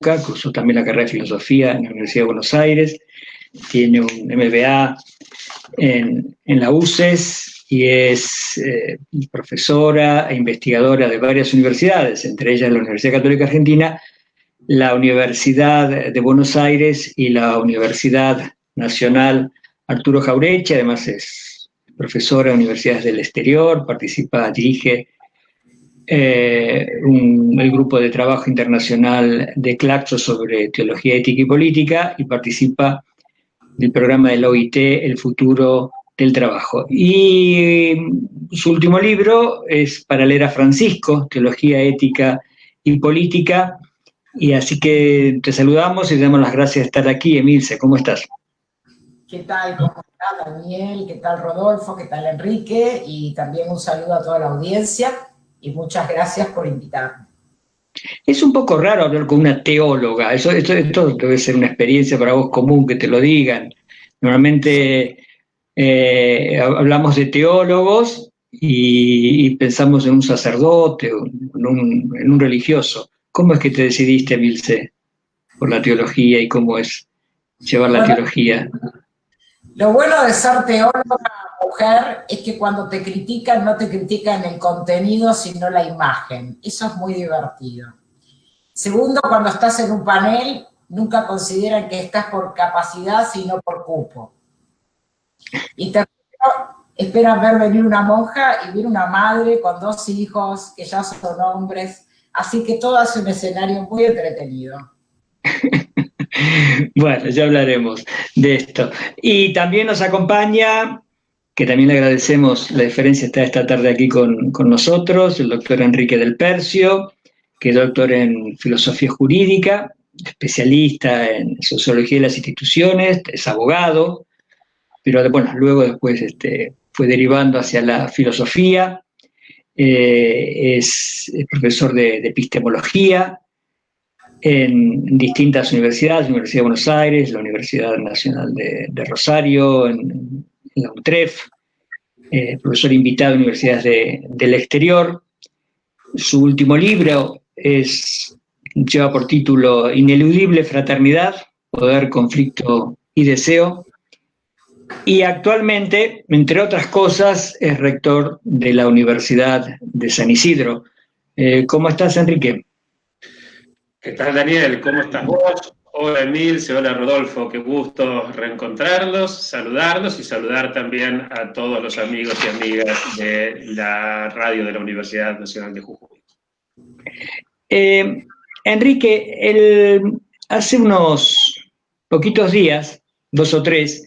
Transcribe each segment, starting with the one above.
cursó también la carrera de Filosofía en la Universidad de Buenos Aires, tiene un MBA en la UCES y es profesora e investigadora de varias universidades, entre ellas la Universidad Católica Argentina, la Universidad de Buenos Aires y la Universidad Nacional Arturo Jauretche. Además es profesora en universidades del exterior, dirige el grupo de trabajo internacional de Claxo sobre teología, ética y política, y participa del programa de la OIT, El futuro del trabajo. Y su último libro es Para leer a Francisco, Teología, ética y política. Y así que te saludamos y te damos las gracias de estar aquí. Emilce, ¿cómo estás? ¿Qué tal? ¿Cómo está Daniel? ¿Qué tal Rodolfo? ¿Qué tal Enrique? Y también un saludo a toda la audiencia y muchas gracias por invitarme. Es un poco raro hablar con una teóloga, esto debe ser una experiencia para vos común que te lo digan. Normalmente hablamos de teólogos y pensamos en un sacerdote o en un religioso. ¿Cómo es que te decidiste, Emilce, por la teología y cómo es llevar la teología? Lo bueno de ser teóloga mujer es que cuando te critican, no te critican el contenido, sino la imagen. Eso es muy divertido. Segundo, cuando estás en un panel, nunca consideran que estás por capacidad, sino por cupo. Y tercero, esperan ver venir una monja y ver una madre con 2 hijos que ya son hombres. Así que todo hace un escenario muy entretenido. Bueno, ya hablaremos de esto. Y también nos acompaña, que también le agradecemos la diferencia, está esta tarde aquí con nosotros, el doctor Enrique del Percio, que es doctor en filosofía jurídica, especialista en sociología de las instituciones, es abogado, pero bueno, luego después fue derivando hacia la filosofía, es profesor de epistemología en distintas universidades, la Universidad de Buenos Aires, la Universidad Nacional de Rosario, en la UTREF, profesor invitado en universidades del exterior. Su último libro lleva por título Ineludible Fraternidad, Poder, Conflicto y Deseo. Y actualmente, entre otras cosas, es rector de la Universidad de San Isidro. ¿Cómo estás, Enrique? ¿Qué tal, Daniel? ¿Cómo estás vos? Hola, Emilce, hola, Rodolfo. Qué gusto reencontrarlos, saludarlos y saludar también a todos los amigos y amigas de la radio de la Universidad Nacional de Jujuy. Enrique, hace unos poquitos días, 2 o 3,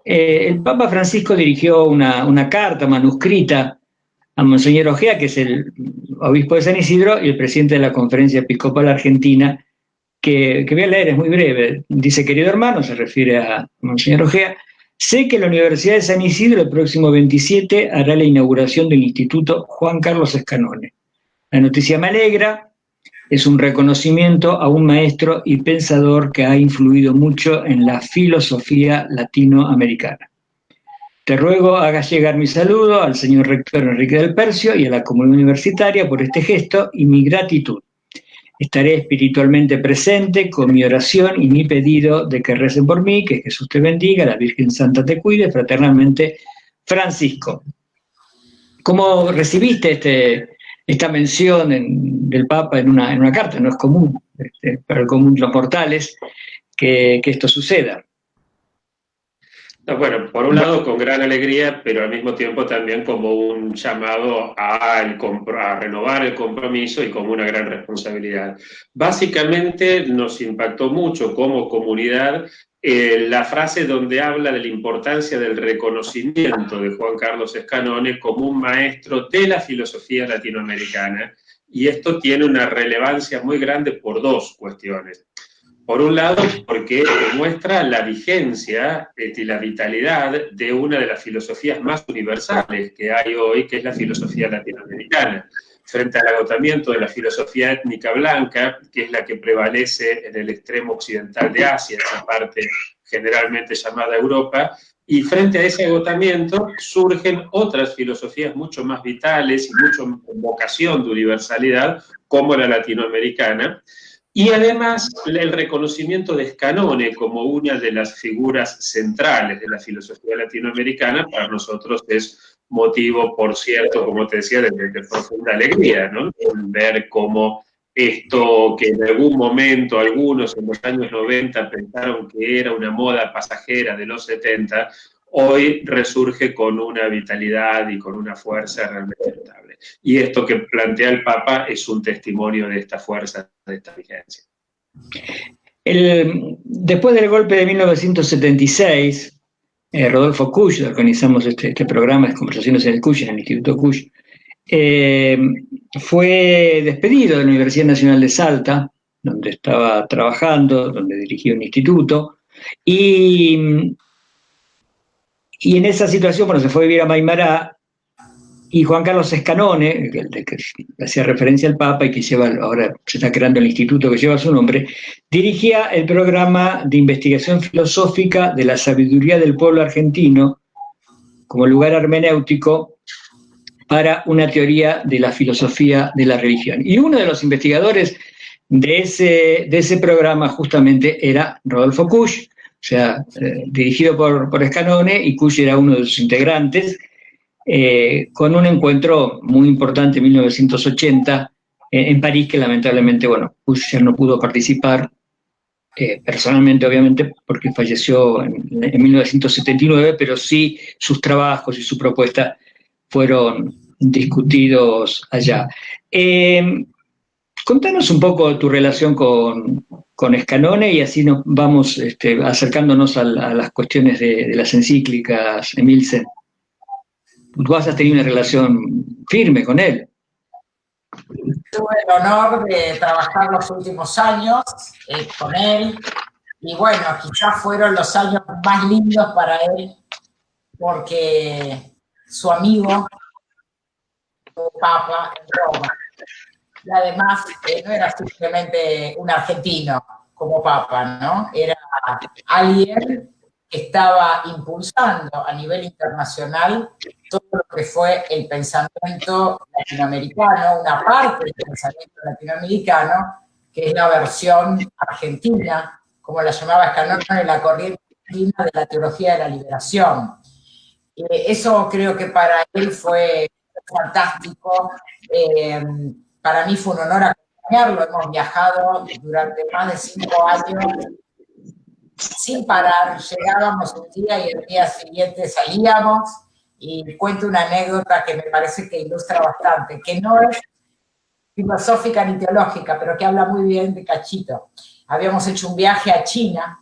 el Papa Francisco dirigió una carta manuscrita a Monseñor Ojea, que es el obispo de San Isidro y el presidente de la Conferencia Episcopal Argentina, que voy a leer, es muy breve. Dice: querido hermano, se refiere a Monseñor Ojea, sé que la Universidad de San Isidro el próximo 27 hará la inauguración del Instituto Juan Carlos Escanone. La noticia me alegra, es un reconocimiento a un maestro y pensador que ha influido mucho en la filosofía latinoamericana. Te ruego hagas llegar mi saludo al señor rector Enrique del Percio y a la comunidad universitaria por este gesto y mi gratitud. Estaré espiritualmente presente con mi oración y mi pedido de que recen por mí, que Jesús te bendiga, la Virgen Santa te cuide, fraternalmente, Francisco. ¿Cómo recibiste esta mención del Papa en una carta? No es común, para el común de los mortales, que esto suceda. No, bueno, por un lado con gran alegría, pero al mismo tiempo también como un llamado a renovar el compromiso y como una gran responsabilidad. Básicamente nos impactó mucho como comunidad la frase donde habla de la importancia del reconocimiento de Juan Carlos Escanone como un maestro de la filosofía latinoamericana, y esto tiene una relevancia muy grande por 2 cuestiones. Por un lado, porque demuestra la vigencia y la vitalidad de una de las filosofías más universales que hay hoy, que es la filosofía latinoamericana. Frente al agotamiento de la filosofía étnica blanca, que es la que prevalece en el extremo occidental de Asia, esa parte generalmente llamada Europa, y frente a ese agotamiento surgen otras filosofías mucho más vitales y mucho con vocación de universalidad, como la latinoamericana, Y además el reconocimiento de Scanone como una de las figuras centrales de la filosofía latinoamericana para nosotros es motivo, por cierto, como te decía, de profunda alegría, ¿no? Ver cómo esto que en algún momento algunos en los años 90 pensaron que era una moda pasajera de los 70, hoy resurge con una vitalidad y con una fuerza realmente notable. Y esto que plantea el Papa es un testimonio de esta fuerza, de esta vigencia. Después del golpe de 1976, Rodolfo Kusch, organizamos este programa de conversaciones en el Kusch, en el Instituto Kusch, fue despedido de la Universidad Nacional de Salta, donde estaba trabajando, donde dirigía un instituto, y en esa situación, bueno, se fue a vivir a Maimará, y Juan Carlos Scanone, que hacía referencia al Papa y que ahora se está creando el instituto que lleva su nombre, dirigía el programa de investigación filosófica de la sabiduría del pueblo argentino como lugar hermenéutico para una teoría de la filosofía de la religión. Y uno de los investigadores de ese programa justamente era Rodolfo Kusch, o sea, dirigido por Scanone, y Kusch era uno de sus integrantes, con un encuentro muy importante en 1980 en París, que lamentablemente, bueno, Kusch ya no pudo participar, personalmente obviamente, porque falleció en 1979, pero sí sus trabajos y su propuesta fueron discutidos allá. Contanos un poco tu relación con Scanone y así nos vamos acercándonos a las cuestiones de las encíclicas, Emilce. Tú has tenido una relación firme con él. Tuve el honor de trabajar los últimos años con él, y bueno, quizás fueron los años más lindos para él, porque su amigo, el Papa en Roma, y además no era simplemente un argentino como Papa, ¿no? Era alguien que estaba impulsando a nivel internacional todo lo que fue el pensamiento latinoamericano, una parte del pensamiento latinoamericano, que es la versión argentina, como la llamaba Scanone, la corriente argentina de la teología de la liberación. Eso creo que para él fue fantástico. Para mí fue un honor acompañarlo. Hemos viajado durante más de 5 años sin parar. Llegábamos un día y el día siguiente salíamos, y cuento una anécdota que me parece que ilustra bastante, que no es filosófica ni teológica, pero que habla muy bien de Cachito. Habíamos hecho un viaje a China,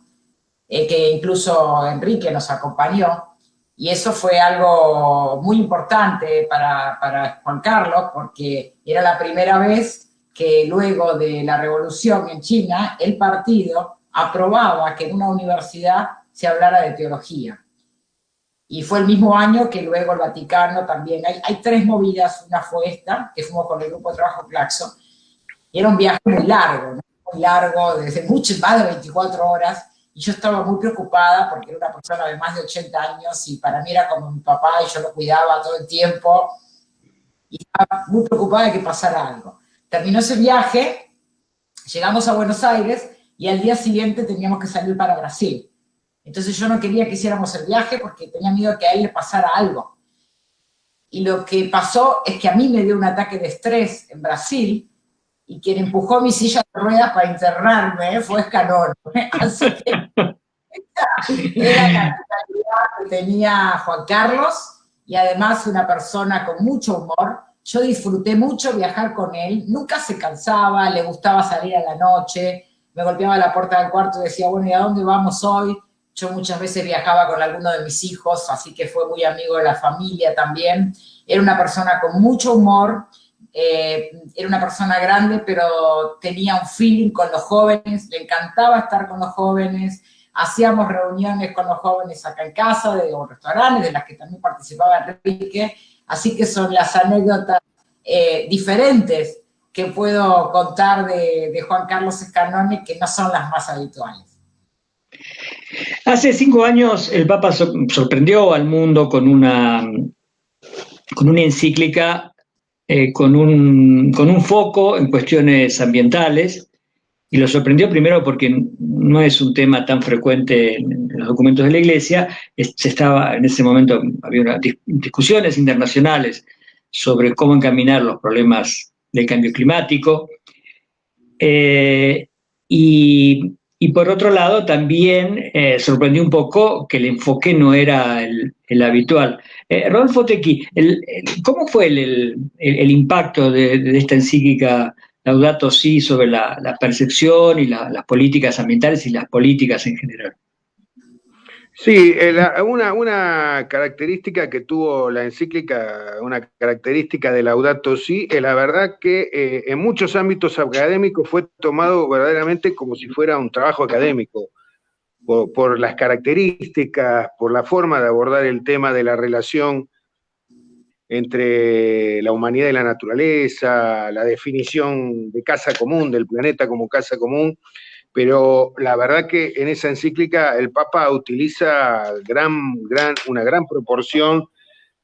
que incluso Enrique nos acompañó, y eso fue algo muy importante para Juan Carlos, porque era la primera vez que luego de la revolución en China, el partido aprobaba que en una universidad se hablara de teología. Y fue el mismo año que luego el Vaticano también. Hay 3 movidas. Una fue esta, que fuimos con el grupo de trabajo Claxon, y era un viaje muy largo, ¿no? Muy largo, desde más de 24 horas, y yo estaba muy preocupada porque era una persona de más de 80 años y para mí era como mi papá y yo lo cuidaba todo el tiempo, y estaba muy preocupada de que pasara algo. Terminó ese viaje, llegamos a Buenos Aires y al día siguiente teníamos que salir para Brasil. Entonces yo no quería que hiciéramos el viaje porque tenía miedo de que a él le pasara algo. Y lo que pasó es que a mí me dio un ataque de estrés en Brasil, y quien empujó mi silla de ruedas para internarme fue Scanone. Así que era la mentalidad que tenía Juan Carlos, y además una persona con mucho humor. Yo disfruté mucho viajar con él, nunca se cansaba, le gustaba salir a la noche, me golpeaba la puerta del cuarto y decía, bueno, ¿y a dónde vamos hoy? Yo muchas veces viajaba con alguno de mis hijos, así que fue muy amigo de la familia también. Era una persona con mucho humor, era una persona grande, pero tenía un feeling con los jóvenes, le encantaba estar con los jóvenes. Hacíamos reuniones con los jóvenes acá en casa, o restaurantes, de las que también participaba Enrique. Así que son las anécdotas diferentes que puedo contar de Juan Carlos Scanone, que no son las más habituales. Hace 5 años el Papa sorprendió al mundo con una encíclica con un foco en cuestiones ambientales, y lo sorprendió primero porque no es un tema tan frecuente en los documentos de la Iglesia. En ese momento había unas discusiones internacionales sobre cómo encaminar los problemas del cambio climático. Y por otro lado, también sorprendió un poco que el enfoque no era el habitual. Rodolfo Tecchi, ¿cómo fue el impacto de esta encíclica Laudato Si sobre la percepción y las políticas ambientales y las políticas en general? Sí, una característica que tuvo la encíclica, una característica de Laudato Si, es la verdad que en muchos ámbitos académicos fue tomado verdaderamente como si fuera un trabajo académico, por las características, por la forma de abordar el tema de la relación entre la humanidad y la naturaleza, la definición de casa común, del planeta como casa común. Pero la verdad que en esa encíclica el Papa utiliza una gran proporción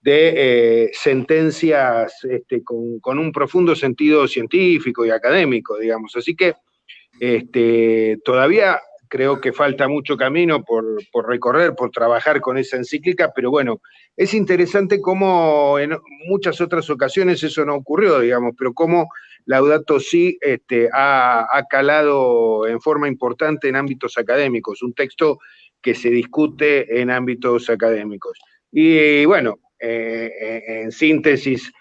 de sentencias con un profundo sentido científico y académico, digamos. Así que todavía creo que falta mucho camino por recorrer, por trabajar con esa encíclica, pero bueno, es interesante cómo en muchas otras ocasiones eso no ocurrió, digamos, pero cómo Laudato Si ha calado en forma importante en ámbitos académicos, un texto que se discute en ámbitos académicos. Y bueno, en síntesis,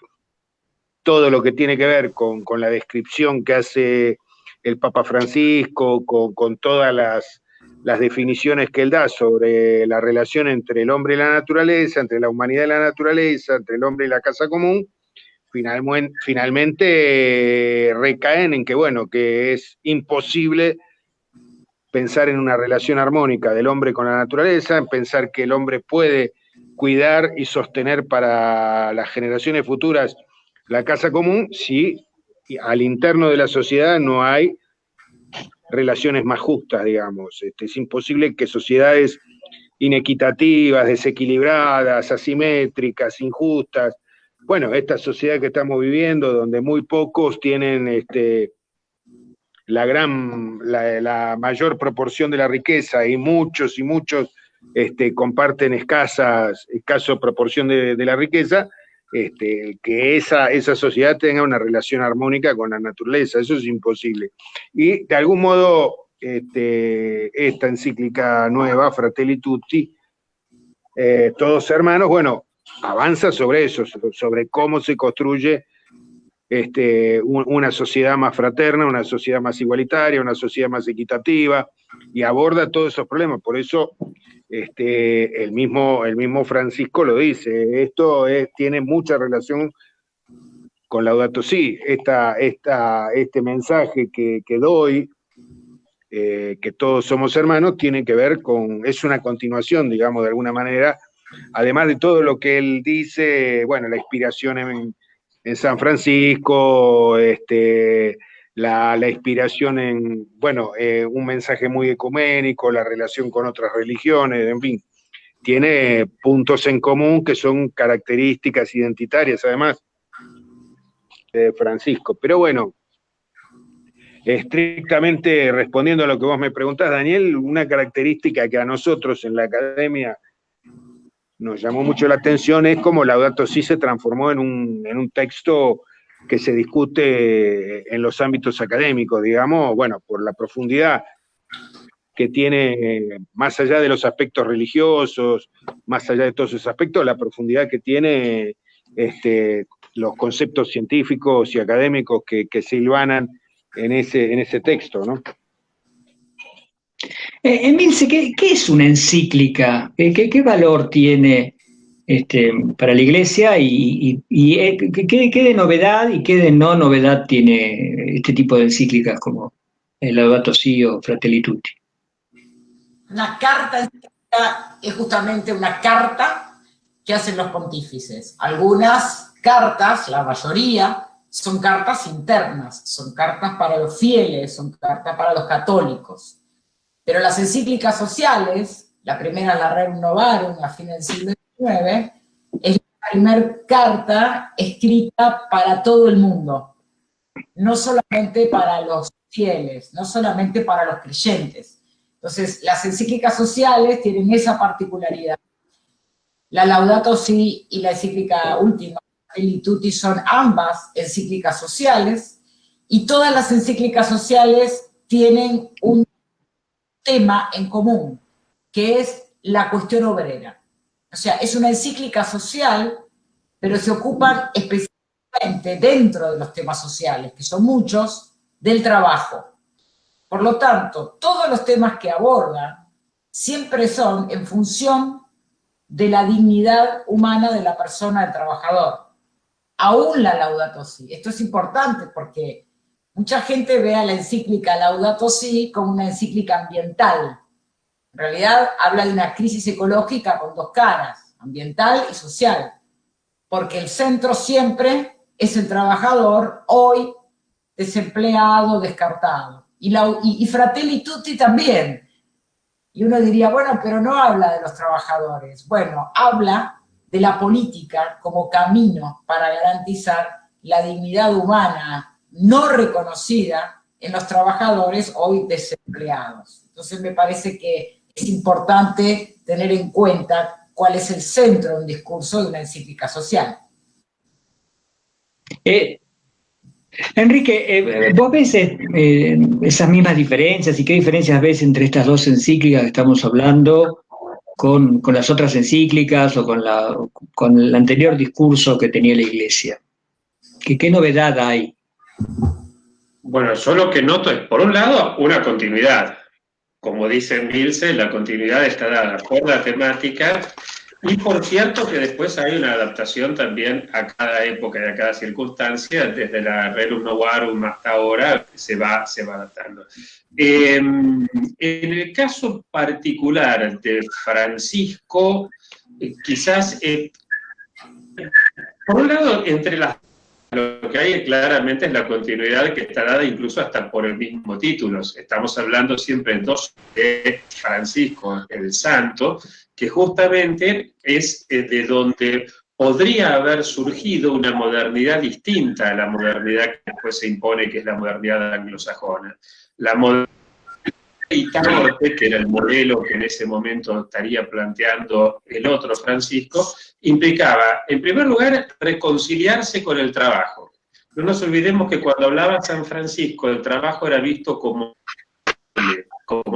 todo lo que tiene que ver con la descripción que hace el Papa Francisco, con todas las definiciones que él da sobre la relación entre el hombre y la naturaleza, entre la humanidad y la naturaleza, entre el hombre y la casa común, finalmente recaen en que, bueno, que es imposible pensar en una relación armónica del hombre con la naturaleza, en pensar que el hombre puede cuidar y sostener para las generaciones futuras la casa común si al interno de la sociedad no hay relaciones más justas, digamos. Es imposible que sociedades inequitativas, desequilibradas, asimétricas, injustas, bueno, esta sociedad que estamos viviendo, donde muy pocos tienen la mayor proporción de la riqueza y muchos comparten escasa proporción de la riqueza, que esa sociedad tenga una relación armónica con la naturaleza, eso es imposible. Y de algún modo, esta encíclica nueva, Fratelli Tutti, todos hermanos, bueno, avanza sobre eso, sobre cómo se construye una sociedad más fraterna, una sociedad más igualitaria, una sociedad más equitativa, y aborda todos esos problemas. Por eso el mismo Francisco lo dice, esto tiene mucha relación con Laudato Si. Este mensaje que doy, que todos somos hermanos, tiene que ver es una continuación, digamos, de alguna manera, además de todo lo que él dice, bueno, la inspiración en San Francisco, la inspiración en, bueno, un mensaje muy ecuménico, la relación con otras religiones, en fin, tiene puntos en común que son características identitarias, además, de Francisco. Pero bueno, estrictamente respondiendo a lo que vos me preguntás, Daniel, una característica que a nosotros en la academia nos llamó mucho la atención es cómo Laudato Si se transformó en un texto que se discute en los ámbitos académicos, digamos, bueno, por la profundidad que tiene, más allá de los aspectos religiosos, más allá de todos esos aspectos, la profundidad que tiene los conceptos científicos y académicos que se hilvanan en ese texto, ¿no? Emilce, ¿qué es una encíclica? ¿Qué valor tiene para la Iglesia y qué de novedad y qué de no novedad tiene este tipo de encíclicas como el Laudato Si o Fratelli Tutti? Una carta encíclica es justamente una carta que hacen los pontífices. Algunas cartas, la mayoría, son cartas internas, son cartas para los fieles, son cartas para los católicos. Pero las encíclicas sociales, la primera, la Rerum Novarum, a fines del siglo XIX, es la primera carta escrita para todo el mundo, no solamente para los fieles, no solamente para los creyentes. Entonces, las encíclicas sociales tienen esa particularidad. La Laudato Si y la encíclica última, Fratelli Tutti, son ambas encíclicas sociales, y todas las encíclicas sociales tienen un tema en común, que es la cuestión obrera. O sea, es una encíclica social, pero se ocupan específicamente dentro de los temas sociales, que son muchos, del trabajo. Por lo tanto, todos los temas que abordan siempre son en función de la dignidad humana de la persona, del trabajador. Aún la Laudato Si. Esto es importante porque mucha gente ve a la encíclica Laudato Si como una encíclica ambiental. En realidad habla de una crisis ecológica con dos caras, ambiental y social, porque el centro siempre es el trabajador, hoy desempleado, descartado. Y Fratelli Tutti también. Y uno diría, bueno, pero no habla de los trabajadores. Bueno, habla de la política como camino para garantizar la dignidad humana no reconocida en los trabajadores hoy desempleados. Entonces me parece que es importante tener en cuenta cuál es el centro de un discurso de una encíclica social. Enrique, ¿vos ves esas mismas diferencias y qué diferencias ves entre estas dos encíclicas que estamos hablando con las otras encíclicas o con el anterior discurso que tenía la Iglesia? ¿Qué novedad hay? Bueno, yo lo que noto es, por un lado, una continuidad. Como dice Milce, la continuidad está dada por la temática, y por cierto que después hay una adaptación también a cada época y a cada circunstancia, desde la Rerum Novarum hasta ahora se va adaptando. En el caso particular de Francisco, quizás, por un lado, lo que hay claramente es la continuidad que está dada incluso hasta por el mismo título. Estamos hablando siempre entonces de Francisco el Santo, que justamente es de donde podría haber surgido una modernidad distinta a la modernidad que después se impone, que es la modernidad anglosajona. La modernidad norte, que era el modelo que en ese momento estaría planteando el otro Francisco, implicaba, en primer lugar, reconciliarse con el trabajo. No nos olvidemos que cuando hablaba San Francisco, el trabajo era visto como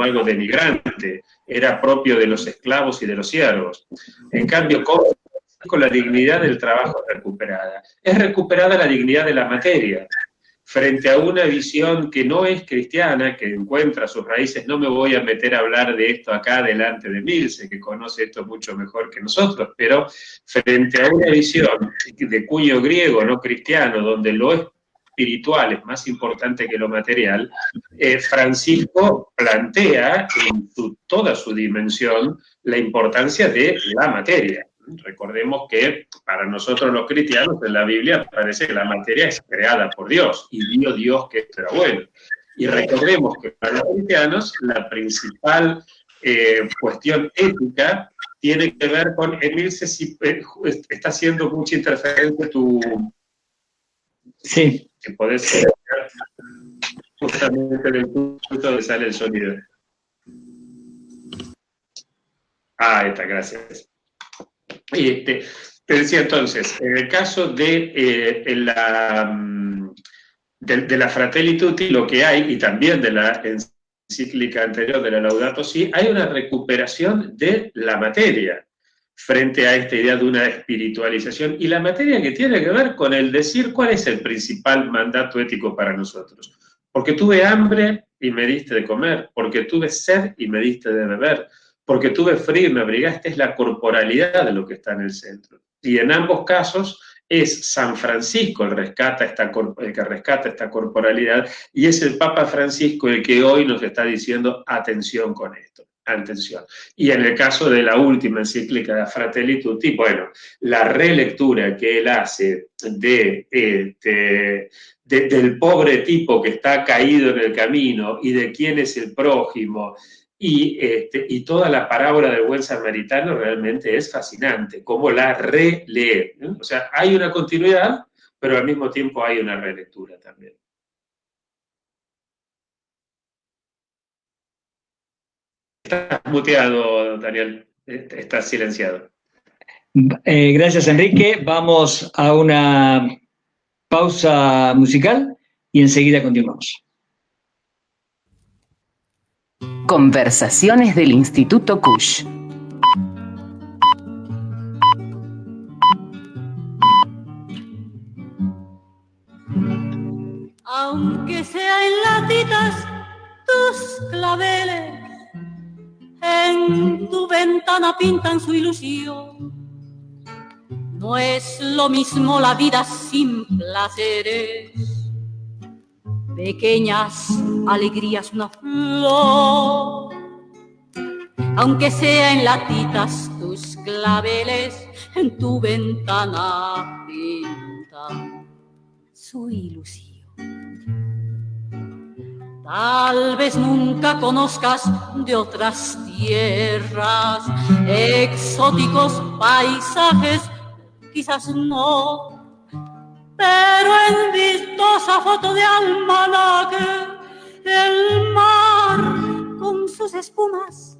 algo denigrante, era propio de los esclavos y de los siervos. En cambio, con la dignidad del trabajo recuperada. Es recuperada la dignidad de la materia. Frente a una visión que no es cristiana, que encuentra sus raíces, no me voy a meter a hablar de esto acá delante de Milce, que conoce esto mucho mejor que nosotros, pero frente a una visión de cuño griego, no cristiano, donde lo espiritual es más importante que lo material, Francisco plantea en toda su dimensión la importancia de la materia. Recordemos que para nosotros los cristianos en la Biblia parece que la materia es creada por Dios y vio Dios que esto era bueno. Y recordemos que para los cristianos la principal cuestión ética tiene que ver con, Emilce, si está haciendo mucha interferencia tu... Sí. Que podés ser justamente en el punto donde sale el sonido. Ahí está, gracias. Te decía entonces, en el caso de la Fratelli Tutti, lo que hay, y también de la encíclica anterior de la Laudato Si, hay una recuperación de la materia frente a esta idea de una espiritualización, y la materia que tiene que ver con el decir cuál es el principal mandato ético para nosotros. Porque tuve hambre y me diste de comer, porque tuve sed y me diste de beber, porque tuve frío y me abrigaste. Es la corporalidad de lo que está en el centro. Y en ambos casos es San Francisco el que rescata esta corporalidad, y es el Papa Francisco el que hoy nos está diciendo atención con esto. Atención. Y en el caso de la última encíclica de Fratelli Tutti, bueno, la relectura que él hace del pobre tipo que está caído en el camino y de quién es el prójimo, y toda la parábola del buen samaritano realmente es fascinante, cómo la relee, ¿no? O sea, hay una continuidad, pero al mismo tiempo hay una relectura también. Estás muteado, Daniel. Estás silenciado. Gracias, Enrique. Vamos a una pausa musical y enseguida continuamos. Conversaciones del Instituto Kush. Aunque sea en latitas tus claveles, en tu ventana pintan su ilusión. No es lo mismo la vida sin placeres, pequeñas alegrías, una flor. Aunque sea en latitas tus claveles, en tu ventana pintan su ilusión. Tal vez nunca conozcas de otras tierras exóticos paisajes, quizás no, pero en vistosa foto de almanaque, el mar con sus espumas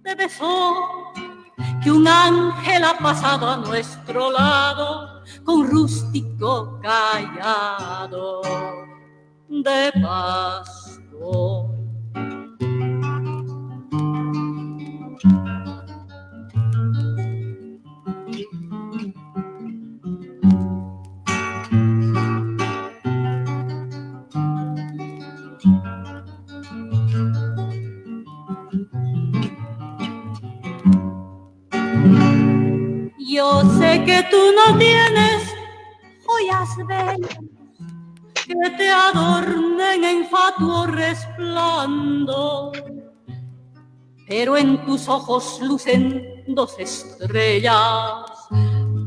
te besó, que un ángel ha pasado a nuestro lado con rústico callado de pastor. Yo sé que tú no tienes joyas bellas que te adornen en fatuo resplandor, pero en tus ojos lucen 2 estrellas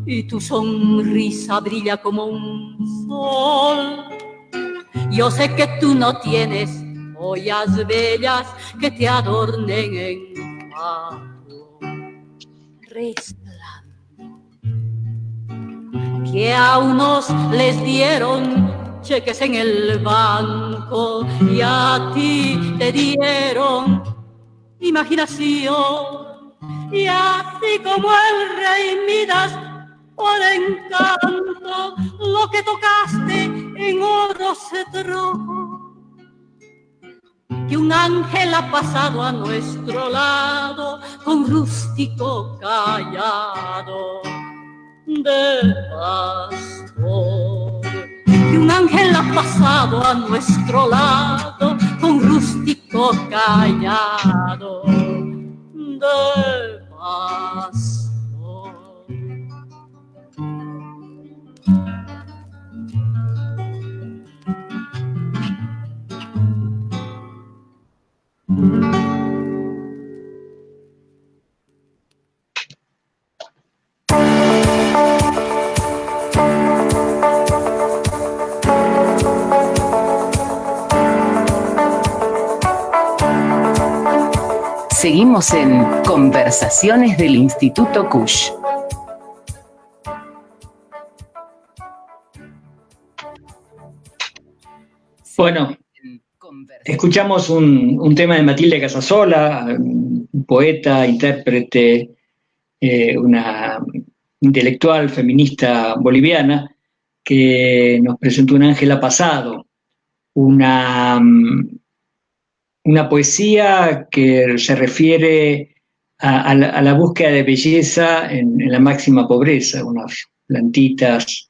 y tu sonrisa brilla como un sol. Yo sé que tú no tienes joyas bellas que te adornen en fatuo resplandor, que a unos les dieron cheques en el banco y a ti te dieron imaginación, y así como el rey Midas, por encanto, lo que tocaste en oro se trocó, que un ángel ha pasado a nuestro lado con rústico callado de pastor, que un ángel ha pasado a nuestro lado con rústico callado de pastor. Seguimos en Conversaciones del Instituto Kush. Bueno, escuchamos un tema de Matilde Casasola, poeta, intérprete, una intelectual feminista boliviana, que nos presentó Un ángel ha pasado, una poesía que se refiere a la búsqueda de belleza en la máxima pobreza, unas plantitas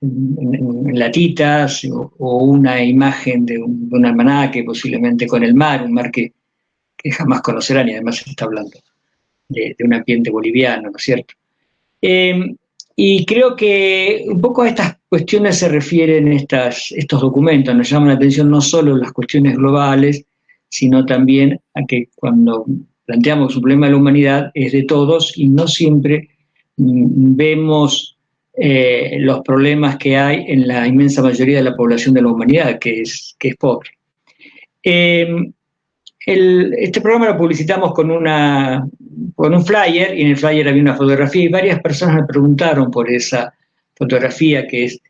en latitas o una imagen de un almanaque, posiblemente con el mar, un mar que jamás conocerán, y además se está hablando de un ambiente boliviano, ¿no es cierto? Y creo que un poco a estas cuestiones se refieren estos documentos. Nos llaman la atención no solo las cuestiones globales, sino también a que cuando planteamos un problema de la humanidad es de todos y no siempre vemos los problemas que hay en la inmensa mayoría de la población de la humanidad, que es pobre. Este programa lo publicitamos con un flyer, y en el flyer había una fotografía, y varias personas me preguntaron por esa fotografía, que es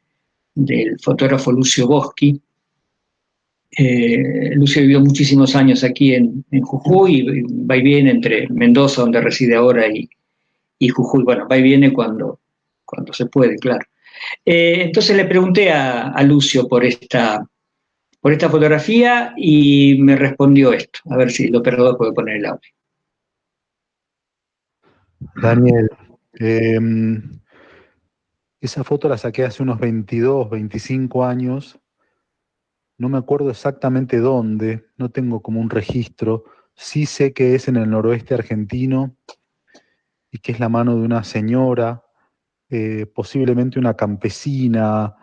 del fotógrafo Lucio Boschi, Lucio vivió muchísimos años aquí en Jujuy, y va y viene entre Mendoza, donde reside ahora, y Jujuy. Bueno, va y viene cuando se puede, claro. Entonces le pregunté a Lucio por esta fotografía y me respondió esto. A ver si el operador puede poner el audio. Daniel, esa foto la saqué hace unos 22, 25 años. No me acuerdo exactamente dónde, no tengo como un registro. Sí sé que es en el noroeste argentino y que es la mano de una señora, posiblemente una campesina,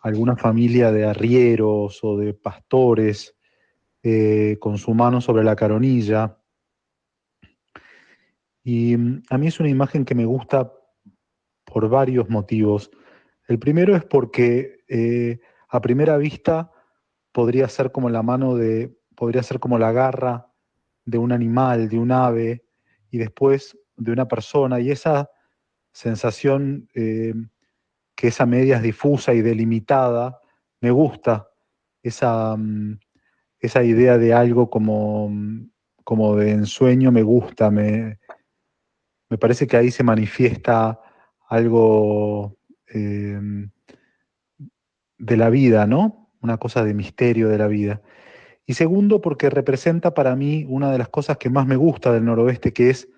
alguna familia de arrieros o de pastores, con su mano sobre la coronilla. Y a mí es una imagen que me gusta por varios motivos. El primero es porque a primera vista podría ser como podría ser como la garra de un animal, de un ave, y después de una persona, y esa sensación que es a medias difusa y delimitada, me gusta, esa idea de algo como de ensueño me gusta, me parece que ahí se manifiesta algo de la vida, ¿no? Una cosa de misterio de la vida. Y segundo, porque representa para mí una de las cosas que más me gusta del noroeste, que es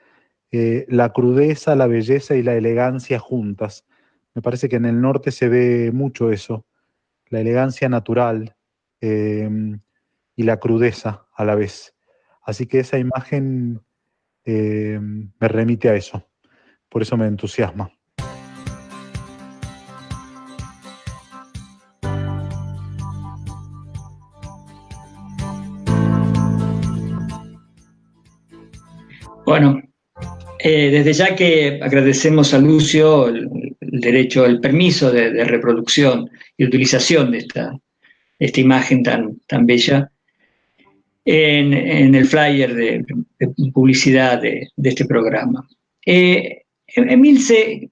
la crudeza, la belleza y la elegancia juntas. Me parece que en el norte se ve mucho eso, la elegancia natural y la crudeza a la vez. Así que esa imagen me remite a eso, por eso me entusiasma. Bueno, desde ya que agradecemos a Lucio el derecho, el permiso de reproducción y utilización de esta imagen tan bella en el flyer de publicidad de este programa. Emilce,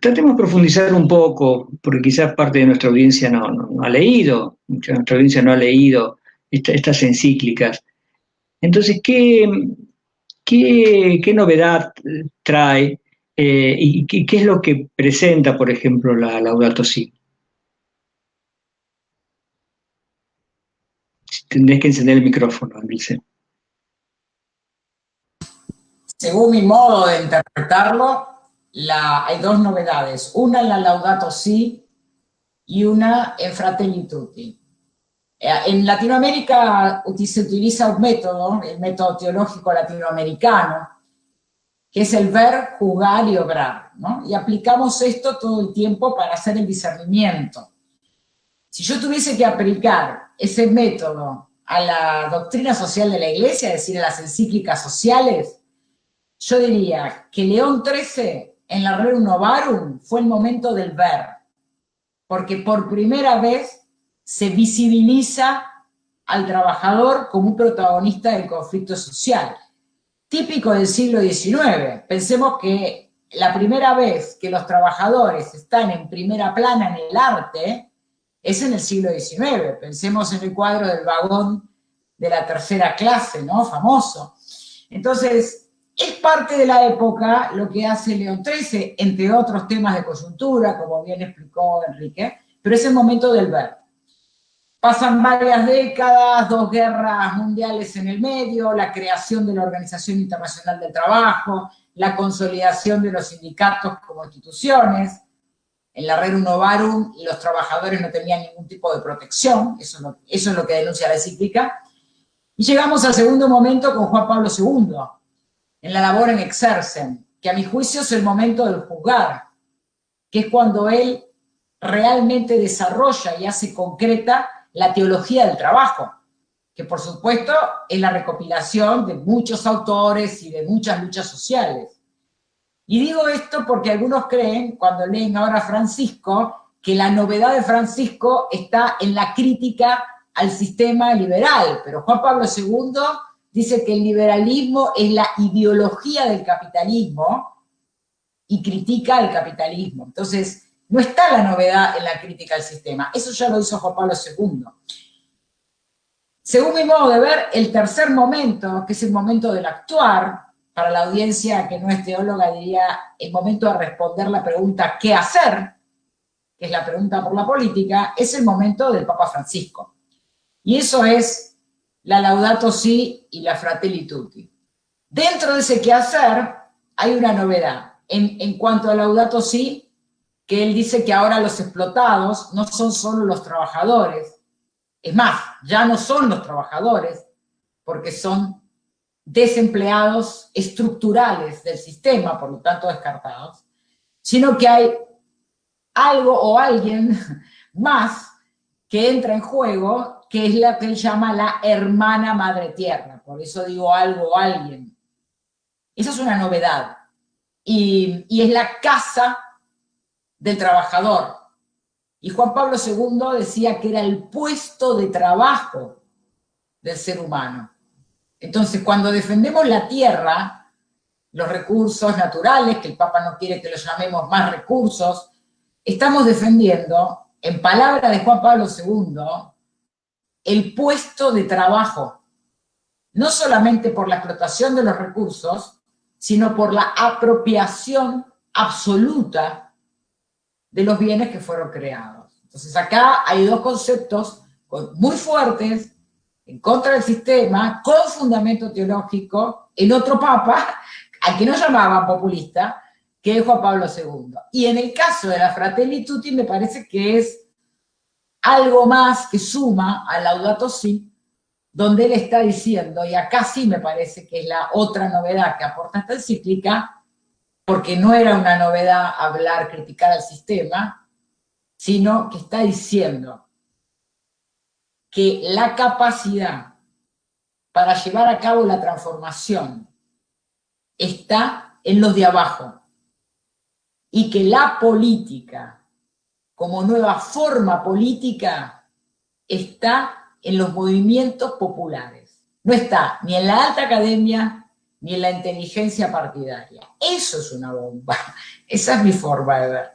tratemos de profundizar un poco, porque quizás parte de nuestra audiencia no ha leído, mucha de nuestra audiencia no ha leído estas encíclicas. Entonces, ¿qué novedad trae y qué es lo que presenta, por ejemplo, la Laudato Si? Tendrás que encender el micrófono, Emilce. Según mi modo de interpretarlo, hay dos novedades. Una en la Laudato Si y una en Fratelli Tutti. En Latinoamérica se utiliza un método, el método teológico latinoamericano, que es el ver, juzgar y obrar, ¿no? Y aplicamos esto todo el tiempo para hacer el discernimiento. Si yo tuviese que aplicar ese método a la doctrina social de la Iglesia, es decir, a las encíclicas sociales, yo diría que León XIII en la Rerum Novarum fue el momento del ver, porque por primera vez se visibiliza al trabajador como un protagonista del conflicto social, típico del siglo XIX. Pensemos que la primera vez que los trabajadores están en primera plana en el arte es en el siglo XIX. Pensemos en el cuadro del vagón de la tercera clase, ¿no? Famoso. Entonces, es parte de la época lo que hace León XIII, entre otros temas de coyuntura, como bien explicó Enrique, pero es el momento del ver. Pasan varias décadas, 2 guerras mundiales en el medio, la creación de la Organización Internacional del Trabajo, la consolidación de los sindicatos como instituciones. En la Rerum Novarum los trabajadores no tenían ningún tipo de protección, eso es lo que denuncia la encíclica. Y llegamos al segundo momento con Juan Pablo II, en la labor en Exercen, que a mi juicio es el momento del juzgar, que es cuando él realmente desarrolla y hace concreta la teología del trabajo, que por supuesto es la recopilación de muchos autores y de muchas luchas sociales. Y digo esto porque algunos creen, cuando leen ahora a Francisco, que la novedad de Francisco está en la crítica al sistema liberal, pero Juan Pablo II dice que el liberalismo es la ideología del capitalismo y critica al capitalismo. Entonces, no está la novedad en la crítica al sistema. Eso ya lo hizo Juan Pablo II. Según mi modo de ver, el tercer momento, que es el momento del actuar, para la audiencia que no es teóloga diría el momento de responder la pregunta ¿qué hacer?, que es la pregunta por la política, es el momento del Papa Francisco. Y eso es la Laudato Si y la Fratelli Tutti. Dentro de ese qué hacer hay una novedad. En cuanto a Laudato Si, que él dice que ahora los explotados no son solo los trabajadores, es más, ya no son los trabajadores, porque son desempleados estructurales del sistema, por lo tanto descartados, sino que hay algo o alguien más que entra en juego, que es la que él llama la hermana madre tierra. Por eso digo algo o alguien. Esa es una novedad. Y es la casa del trabajador. Y Juan Pablo II decía que era el puesto de trabajo del ser humano. Entonces, cuando defendemos la tierra, los recursos naturales, que el Papa no quiere que los llamemos más recursos, estamos defendiendo, en palabras de Juan Pablo II, el puesto de trabajo, no solamente por la explotación de los recursos, sino por la apropiación absoluta de los bienes que fueron creados. Entonces acá hay dos conceptos muy fuertes, en contra del sistema, con fundamento teológico, en otro papa, al que no llamaban populista, que es Juan Pablo II. Y en el caso de la Fratelli Tutti me parece que es algo más que suma al Laudato Si, donde él está diciendo, y acá sí me parece que es la otra novedad que aporta esta encíclica, porque no era una novedad hablar, criticar al sistema, sino que está diciendo que la capacidad para llevar a cabo la transformación está en los de abajo, y que la política, como nueva forma política, está en los movimientos populares. No está ni en la alta academia, ni en la inteligencia partidaria. Eso es una bomba. Esa es mi forma de ver.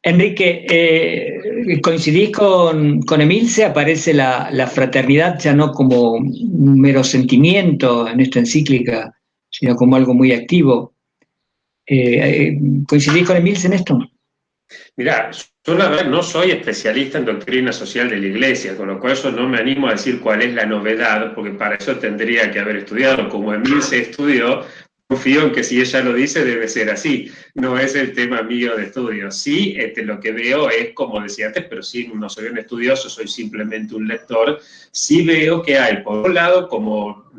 Enrique, ¿coincidís con Emilce? Aparece la fraternidad ya no como un mero sentimiento en esta encíclica, sino como algo muy activo. ¿Coincidís con Emilce en esto? Mirá, yo la verdad no soy especialista en doctrina social de la Iglesia, con lo cual yo no me animo a decir cuál es la novedad, porque para eso tendría que haber estudiado. Como Emilce estudió, confío en que si ella lo dice debe ser así, no es el tema mío de estudio. Sí, lo que veo es, como decía antes, pero sí, no soy un estudioso, soy simplemente un lector, sí veo que hay, por un lado, como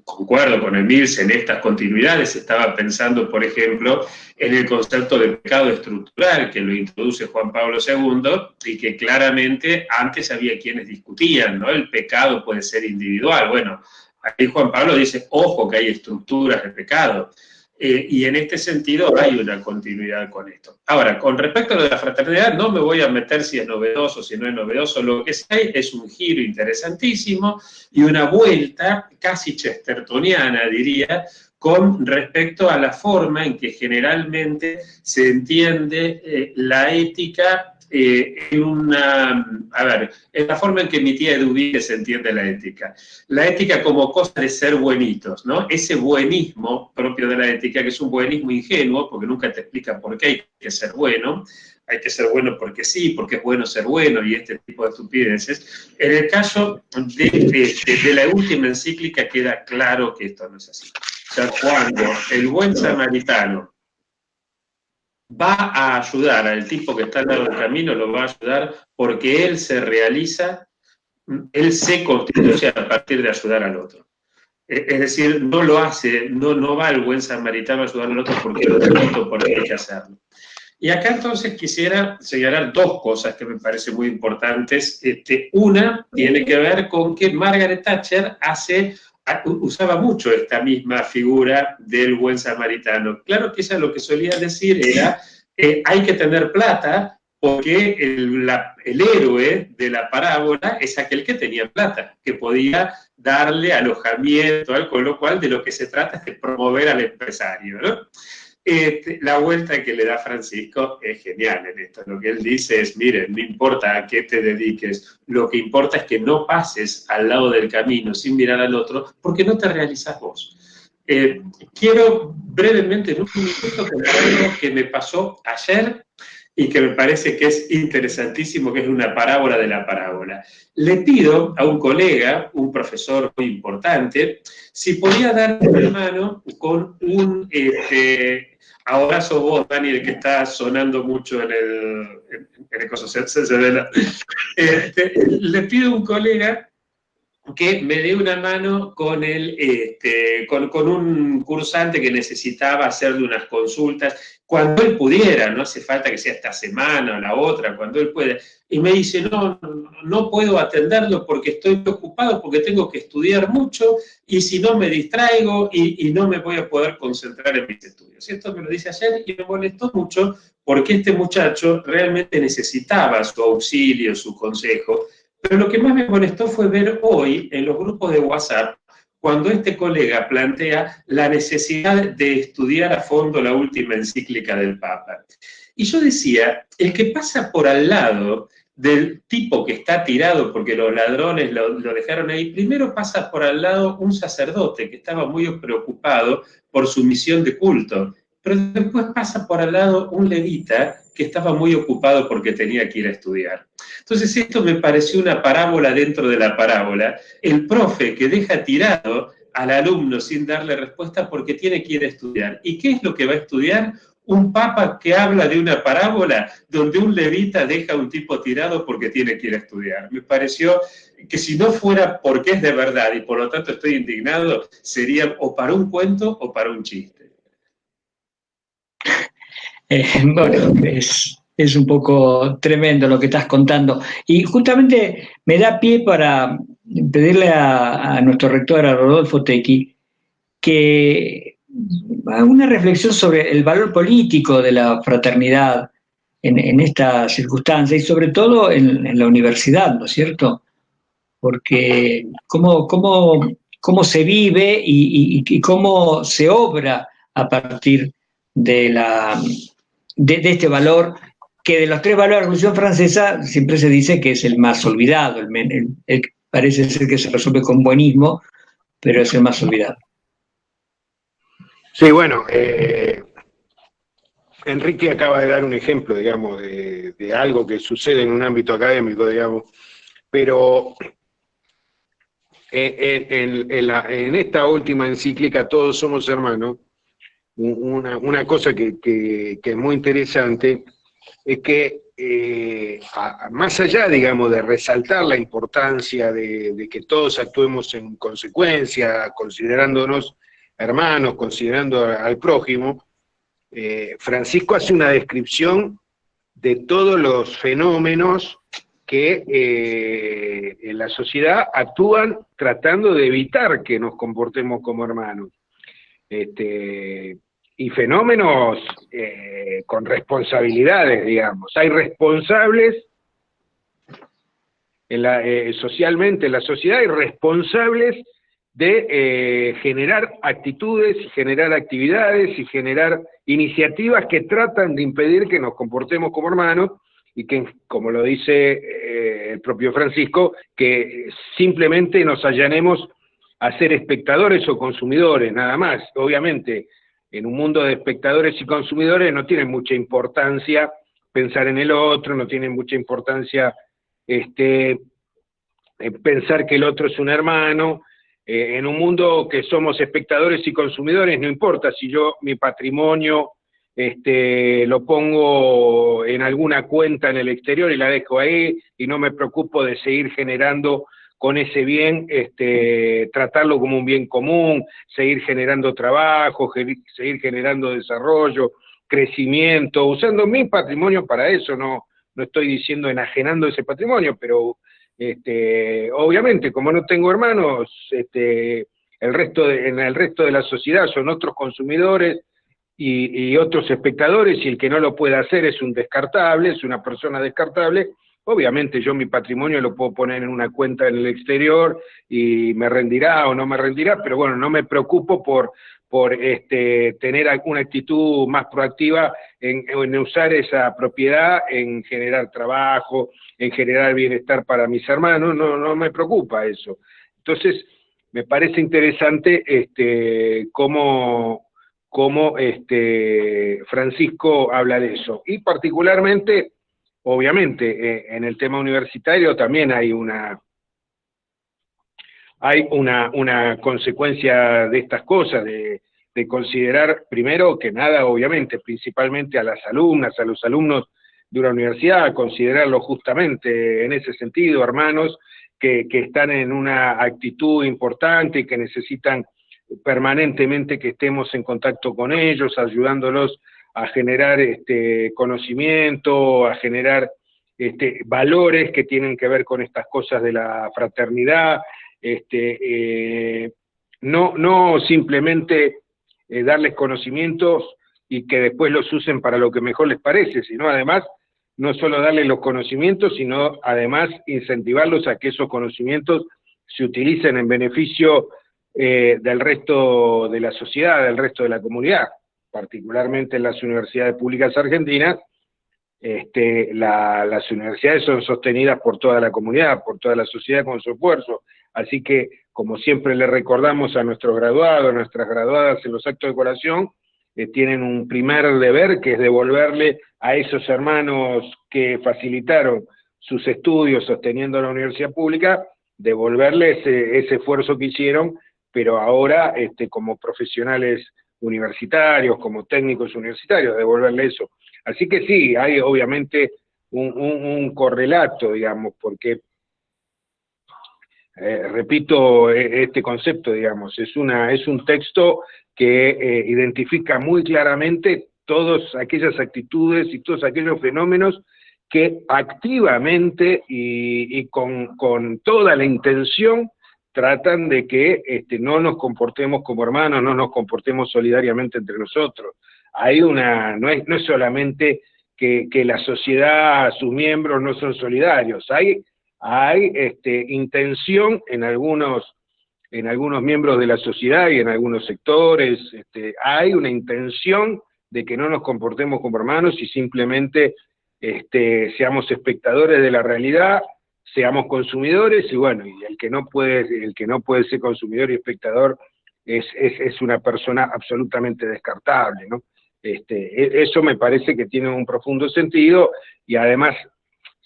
concuerdo con Emilce en estas continuidades, estaba pensando, por ejemplo, en el concepto de pecado estructural, que lo introduce Juan Pablo II, y que claramente antes había quienes discutían, ¿no? El pecado puede ser individual, bueno, aquí Juan Pablo dice, ojo que hay estructuras de pecado, y en este sentido hay una continuidad con esto. Ahora, con respecto a la fraternidad, no me voy a meter si es novedoso, si no es novedoso, lo que sí hay es un giro interesantísimo y una vuelta casi chestertoniana, diría, con respecto a la forma en que generalmente se entiende la ética en la forma en que mi tía Eduviges se entiende la ética. La ética como cosa de ser buenitos, ¿no? Ese buenismo propio de la ética, que es un buenismo ingenuo, porque nunca te explica por qué hay que ser bueno porque sí, porque es bueno ser bueno, y este tipo de estupideces. En el caso de la última encíclica queda claro que esto no es así. O sea, cuando el buen samaritano va a ayudar al tipo que está al lado del camino, lo va a ayudar porque él se realiza, él se constituye a partir de ayudar al otro. Es decir, no lo hace, no va el buen samaritano a ayudar al otro porque lo repito, porque hay que hacerlo. Y acá entonces quisiera señalar dos cosas que me parecen muy importantes. Una tiene que ver con que Margaret Thatcher usaba mucho esta misma figura del buen samaritano. Claro que ella lo que solía decir era hay que tener plata porque el héroe de la parábola es aquel que tenía plata, que podía darle alojamiento, con lo cual de lo que se trata es de promover al empresario, ¿no? La vuelta que le da Francisco es genial en esto. Lo que él dice es, miren, no importa a qué te dediques, lo que importa es que no pases al lado del camino sin mirar al otro, porque no te realizas vos. Quiero brevemente, en un minuto, contar algo que me pasó ayer y que me parece que es interesantísimo, que es una parábola de la parábola. Le pido a un colega, un profesor muy importante, si podía darme una mano con un... ahora sos vos, Dani, el que está sonando mucho en el coso. Le pido a un colega que me dé una mano con con un cursante que necesitaba hacerle unas consultas, cuando él pudiera, no hace falta que sea esta semana o la otra, cuando él pueda. Y me dice, no puedo atenderlo porque estoy ocupado, porque tengo que estudiar mucho, y si no me distraigo y no me voy a poder concentrar en mis estudios. Esto me lo dice ayer y me molestó mucho, porque este muchacho realmente necesitaba su auxilio, su consejo. Pero lo que más me molestó fue ver hoy en los grupos de WhatsApp cuando este colega plantea la necesidad de estudiar a fondo la última encíclica del Papa. Y yo decía, el que pasa por al lado del tipo que está tirado porque los ladrones lo dejaron ahí, primero pasa por al lado un sacerdote que estaba muy preocupado por su misión de culto, pero después pasa por al lado un levita que estaba muy ocupado porque tenía que ir a estudiar. Entonces esto me pareció una parábola dentro de la parábola. El profe que deja tirado al alumno sin darle respuesta porque tiene que ir a estudiar. ¿Y qué es lo que va a estudiar? Un papa que habla de una parábola donde un levita deja a un tipo tirado porque tiene que ir a estudiar. Me pareció que si no fuera porque es de verdad y por lo tanto estoy indignado, sería o para un cuento o para un chiste. Bueno, es un poco tremendo lo que estás contando. Y justamente me da pie para pedirle a nuestro rector, a Rodolfo Tequi, que haga una reflexión sobre el valor político de la fraternidad en esta circunstancia y sobre todo en la universidad, ¿no es cierto? Porque cómo se vive y cómo se obra a partir de este valor, que de los tres valores de la Revolución Francesa siempre se dice que es el más olvidado, parece ser que se resuelve con buenismo, pero es el más olvidado. Sí, bueno, Enrique acaba de dar un ejemplo, digamos, de algo que sucede en un ámbito académico, digamos, pero en esta última encíclica, Todos somos hermanos, una cosa que es muy interesante es que más allá, digamos, de resaltar la importancia de que todos actuemos en consecuencia, considerándonos hermanos, considerando al prójimo, Francisco hace una descripción de todos los fenómenos que en la sociedad actúan tratando de evitar que nos comportemos como hermanos. Y fenómenos con responsabilidades, digamos. Hay responsables socialmente en la sociedad, hay responsables de generar actitudes, y generar actividades y generar iniciativas que tratan de impedir que nos comportemos como hermanos y que, como lo dice el propio Francisco, que simplemente nos allanemos a ser espectadores o consumidores, nada más. Obviamente, en un mundo de espectadores y consumidores no tiene mucha importancia pensar en el otro, no tiene mucha importancia pensar que el otro es un hermano. En un mundo que somos espectadores y consumidores, no importa si yo mi patrimonio lo pongo en alguna cuenta en el exterior y la dejo ahí y no me preocupo de seguir generando con ese bien, tratarlo como un bien común, seguir generando trabajo, seguir generando desarrollo, crecimiento, usando mi patrimonio para eso, no estoy diciendo enajenando ese patrimonio, pero obviamente, como no tengo hermanos, en el resto de la sociedad son otros consumidores y otros espectadores, y el que no lo puede hacer es un descartable, es una persona descartable, Obviamente yo mi patrimonio lo puedo poner en una cuenta en el exterior y me rendirá o no me rendirá, pero bueno, no me preocupo por tener alguna actitud más proactiva en usar esa propiedad, en generar trabajo, en generar bienestar para mis hermanos, no me preocupa eso. Entonces, me parece interesante cómo Francisco habla de eso. Y particularmente, obviamente, en el tema universitario también hay una consecuencia de estas cosas, de considerar, primero que nada, obviamente, principalmente a las alumnas, a los alumnos de una universidad, considerarlos justamente en ese sentido, hermanos, que están en una actitud importante y que necesitan permanentemente que estemos en contacto con ellos, ayudándolos a generar conocimiento, a generar valores que tienen que ver con estas cosas de la fraternidad, no simplemente darles conocimientos y que después los usen para lo que mejor les parece, sino además no solo darles los conocimientos, sino además incentivarlos a que esos conocimientos se utilicen en beneficio del resto de la sociedad, del resto de la comunidad, particularmente en las universidades públicas argentinas. Las universidades son sostenidas por toda la comunidad, por toda la sociedad con su esfuerzo, así que, como siempre le recordamos a nuestros graduados, a nuestras graduadas en los actos de colación, tienen un primer deber, que es devolverle a esos hermanos que facilitaron sus estudios sosteniendo la universidad pública, devolverle ese esfuerzo que hicieron, pero ahora como profesionales universitarios, como técnicos universitarios, devolverle eso. Así que sí, hay obviamente un correlato, digamos, porque, repito este concepto, digamos, es un texto que identifica muy claramente todas aquellas actitudes y todos aquellos fenómenos que activamente y con toda la intención tratan de que no nos comportemos como hermanos, no nos comportemos solidariamente entre nosotros. No es solamente que la sociedad, sus miembros no son solidarios, hay intención en algunos miembros de la sociedad y en algunos sectores, hay una intención de que no nos comportemos como hermanos y simplemente seamos espectadores de la realidad, seamos consumidores, y bueno, y el que no puede ser consumidor y espectador es una persona absolutamente descartable, ¿no? Eso me parece que tiene un profundo sentido, y además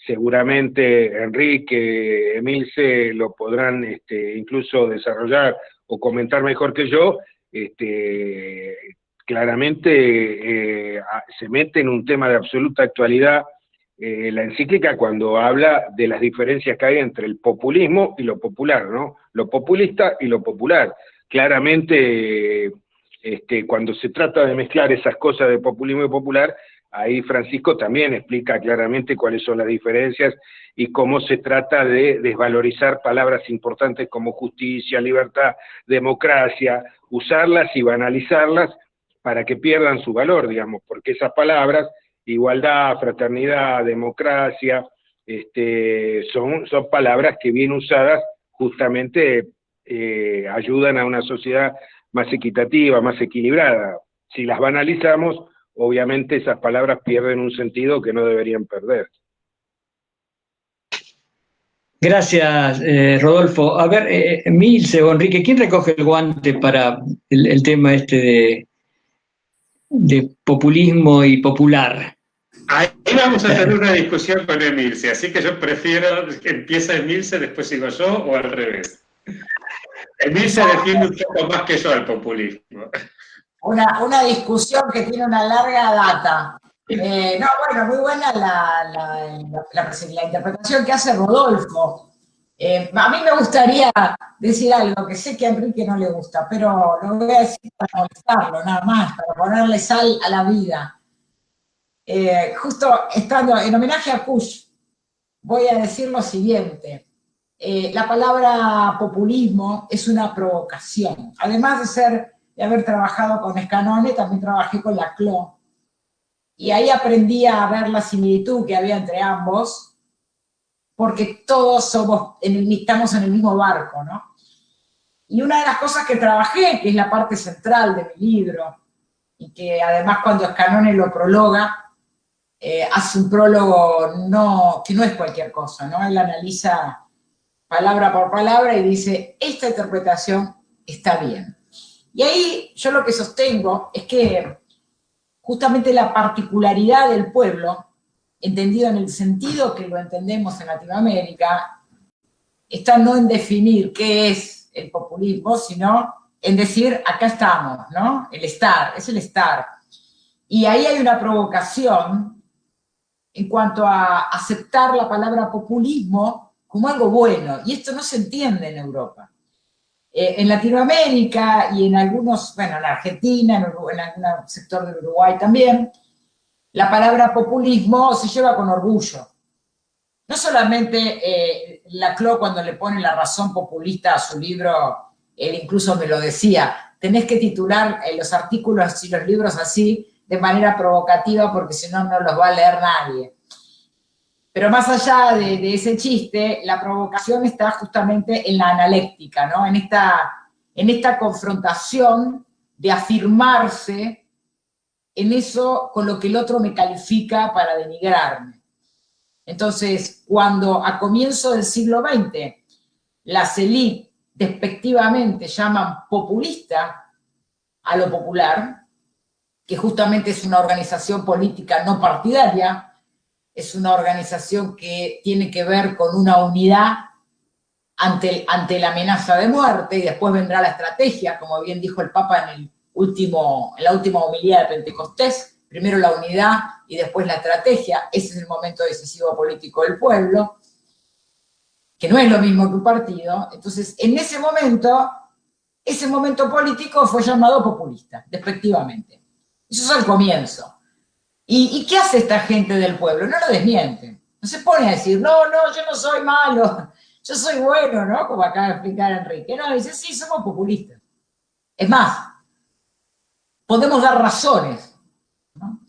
seguramente Enrique, Emilce lo podrán incluso desarrollar o comentar mejor que yo. Claramente se mete en un tema de absoluta actualidad la encíclica cuando habla de las diferencias que hay entre el populismo y lo popular, ¿no? Lo populista y lo popular. Claramente, cuando se trata de mezclar esas cosas de populismo y popular, ahí Francisco también explica claramente cuáles son las diferencias y cómo se trata de desvalorizar palabras importantes como justicia, libertad, democracia, usarlas y banalizarlas para que pierdan su valor, digamos, porque esas palabras, igualdad, fraternidad, democracia, son palabras que bien usadas justamente ayudan a una sociedad más equitativa, más equilibrada. Si las banalizamos, obviamente esas palabras pierden un sentido que no deberían perder. Gracias, Rodolfo. A ver, Milce o Enrique, ¿quién recoge el guante para el tema de populismo y popular? Ahí vamos a tener una discusión con Emilce, así que yo prefiero que empiece Emilce, después sigo yo, o al revés. Emilce defiende un poco más que yo al populismo. Una discusión que tiene una larga data. Muy buena la interpretación que hace Rodolfo. A mí me gustaría decir algo que sé que a Enrique no le gusta, pero lo voy a decir para molestarlo, nada más, para ponerle sal a la vida. Justo estando en homenaje a Kusch, voy a decir lo siguiente. La palabra populismo es una provocación. Además de haber trabajado con Scanone, también trabajé con Laclau. Y ahí aprendí a ver la similitud que había entre ambos. porque todos estamos en el mismo barco, ¿no? Y una de las cosas que trabajé, que es la parte central de mi libro, y que además cuando Scannone lo prologa, hace un prólogo que no es cualquier cosa, ¿no? Él analiza palabra por palabra y dice, esta interpretación está bien. Y ahí yo lo que sostengo es que justamente la particularidad del pueblo, entendido en el sentido que lo entendemos en Latinoamérica, está no en definir qué es el populismo, sino en decir, acá estamos, ¿no? El estar, es el estar. Y ahí hay una provocación en cuanto a aceptar la palabra populismo como algo bueno, y esto no se entiende en Europa. En Latinoamérica y en algunos, bueno, en Argentina, en algún sector del Uruguay también, la palabra populismo se lleva con orgullo. No solamente Laclau, cuando le pone La razón populista a su libro, él incluso me lo decía, tenés que titular los artículos y los libros así de manera provocativa porque si no, no los va a leer nadie. Pero más allá de ese chiste, la provocación está justamente en la analéctica, ¿no? En esta confrontación de afirmarse en eso con lo que el otro me califica para denigrarme. Entonces, cuando a comienzo del siglo XX las élites despectivamente llaman populista a lo popular, que justamente es una organización política no partidaria, es una organización que tiene que ver con una unidad ante la amenaza de muerte, y después vendrá la estrategia, como bien dijo el Papa en la última homilía de Pentecostés, primero la unidad y después la estrategia. Ese es el momento decisivo político del pueblo, que no es lo mismo que un partido. Entonces, en ese momento político fue llamado populista, despectivamente. Eso es al comienzo. ¿Y qué hace esta gente del pueblo? No lo desmienten. No se pone a decir, no, yo no soy malo, yo soy bueno, ¿no? Como acaba de explicar Enrique. No, dice, sí, somos populistas. Es más, podemos dar razones, ¿no?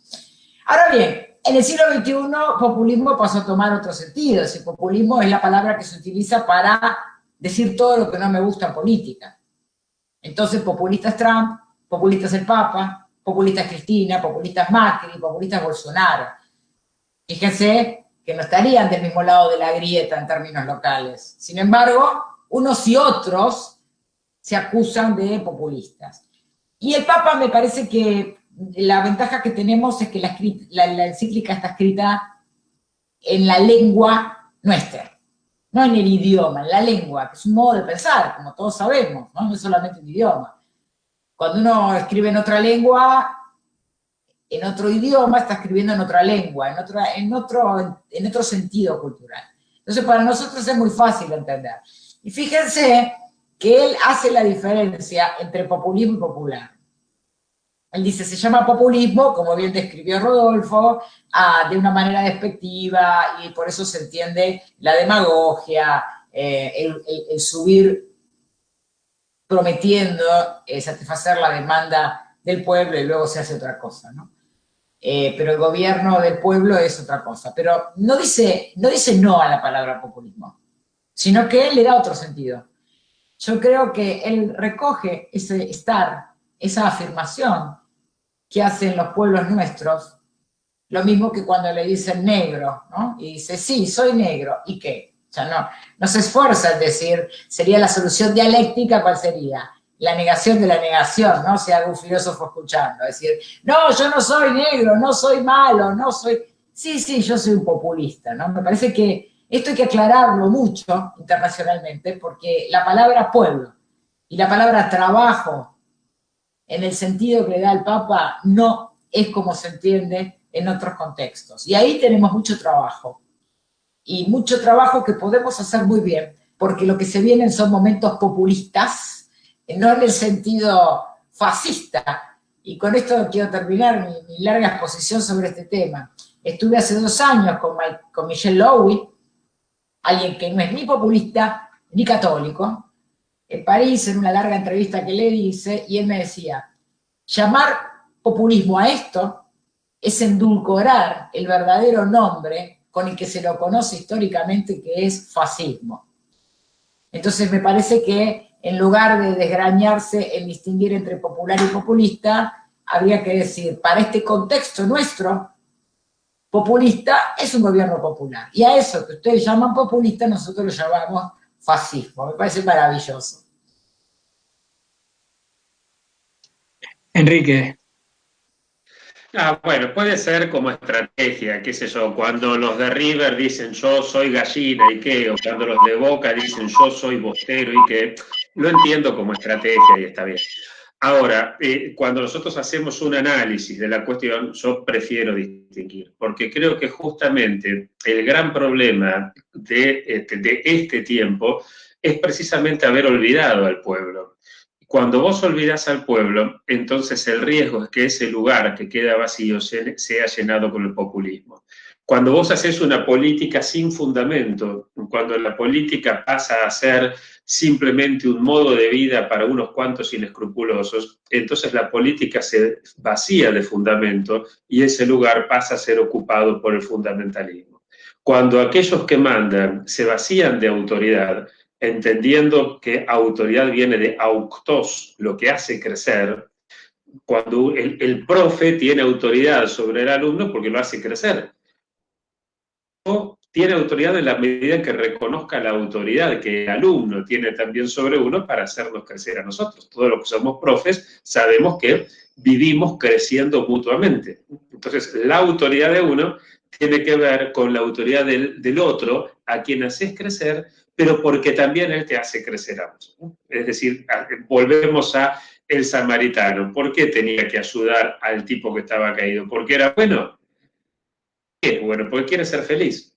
Ahora bien, en el siglo XXI, populismo pasó a tomar otro sentido. Si populismo es la palabra que se utiliza para decir todo lo que no me gusta en política. Entonces, populista es Trump, populista es el Papa, populista es Cristina, populista es Macri, populista es Bolsonaro. Fíjense que no estarían del mismo lado de la grieta en términos locales. Sin embargo, unos y otros se acusan de populistas. Y el Papa, me parece que la ventaja que tenemos es que la encíclica está escrita en la lengua nuestra, no en el idioma, en la lengua, que es un modo de pensar, como todos sabemos, ¿no? No es solamente un idioma. Cuando uno escribe en otra lengua, en otro idioma, está escribiendo en otra lengua, en otro sentido cultural. Entonces, para nosotros es muy fácil entender. Y fíjense que él hace la diferencia entre populismo y popular. Él dice, se llama populismo, como bien describió Rodolfo, de una manera despectiva, y por eso se entiende la demagogia, el subir prometiendo satisfacer la demanda del pueblo y luego se hace otra cosa, ¿no? Pero el gobierno del pueblo es otra cosa. Pero no dice no a la palabra populismo, sino que él le da otro sentido. Yo creo que él recoge ese estar, esa afirmación que hacen los pueblos nuestros, lo mismo que cuando le dicen negro, ¿no? Y dice, sí, soy negro, ¿y qué? O sea, no se esfuerza en decir, sería la solución dialéctica, ¿cuál sería? La negación de la negación, ¿no? Si algún filósofo escuchando, decir, no, yo no soy negro, no soy malo, no soy... Sí, yo soy un populista, ¿no? Me parece que esto hay que aclararlo mucho internacionalmente, porque la palabra pueblo y la palabra trabajo, en el sentido que le da el Papa, no es como se entiende en otros contextos. Y ahí tenemos mucho trabajo. Y mucho trabajo que podemos hacer muy bien, porque lo que se vienen son momentos populistas, no en el sentido fascista. Y con esto quiero terminar mi larga exposición sobre este tema. Estuve hace 2 años con Michel Lowy, alguien que no es ni populista ni católico, en París, en una larga entrevista que le hice, y él me decía, llamar populismo a esto es endulcorar el verdadero nombre con el que se lo conoce históricamente, que es fascismo. Entonces me parece que en lugar de desgrañarse en distinguir entre popular y populista, habría que decir, para este contexto nuestro, populista es un gobierno popular. Y a eso que ustedes llaman populista, nosotros lo llamamos fascismo. Me parece maravilloso. Enrique. Bueno, puede ser como estrategia, qué sé yo, cuando los de River dicen yo soy gallina y qué, o cuando los de Boca dicen yo soy bostero y qué, lo entiendo como estrategia y está bien. Ahora, cuando nosotros hacemos un análisis de la cuestión, yo prefiero distinguir, porque creo que justamente el gran problema de este tiempo es precisamente haber olvidado al pueblo. Cuando vos olvidás al pueblo, entonces el riesgo es que ese lugar que queda vacío sea llenado con el populismo. Cuando vos haces una política sin fundamento, cuando la política pasa a ser simplemente un modo de vida para unos cuantos inescrupulosos, entonces la política se vacía de fundamento y ese lugar pasa a ser ocupado por el fundamentalismo. Cuando aquellos que mandan se vacían de autoridad, entendiendo que autoridad viene de auctos, lo que hace crecer, cuando el profe tiene autoridad sobre el alumno porque lo hace crecer. Tiene autoridad en la medida en que reconozca la autoridad que el alumno tiene también sobre uno para hacernos crecer a nosotros. Todos los que somos profes sabemos que vivimos creciendo mutuamente. Entonces, la autoridad de uno tiene que ver con la autoridad del otro, a quien haces crecer, pero porque también él te hace crecer a vos. Es decir, volvemos a el samaritano. ¿Por qué tenía que ayudar al tipo que estaba caído? ¿Porque era bueno? Bueno, porque quiere ser feliz.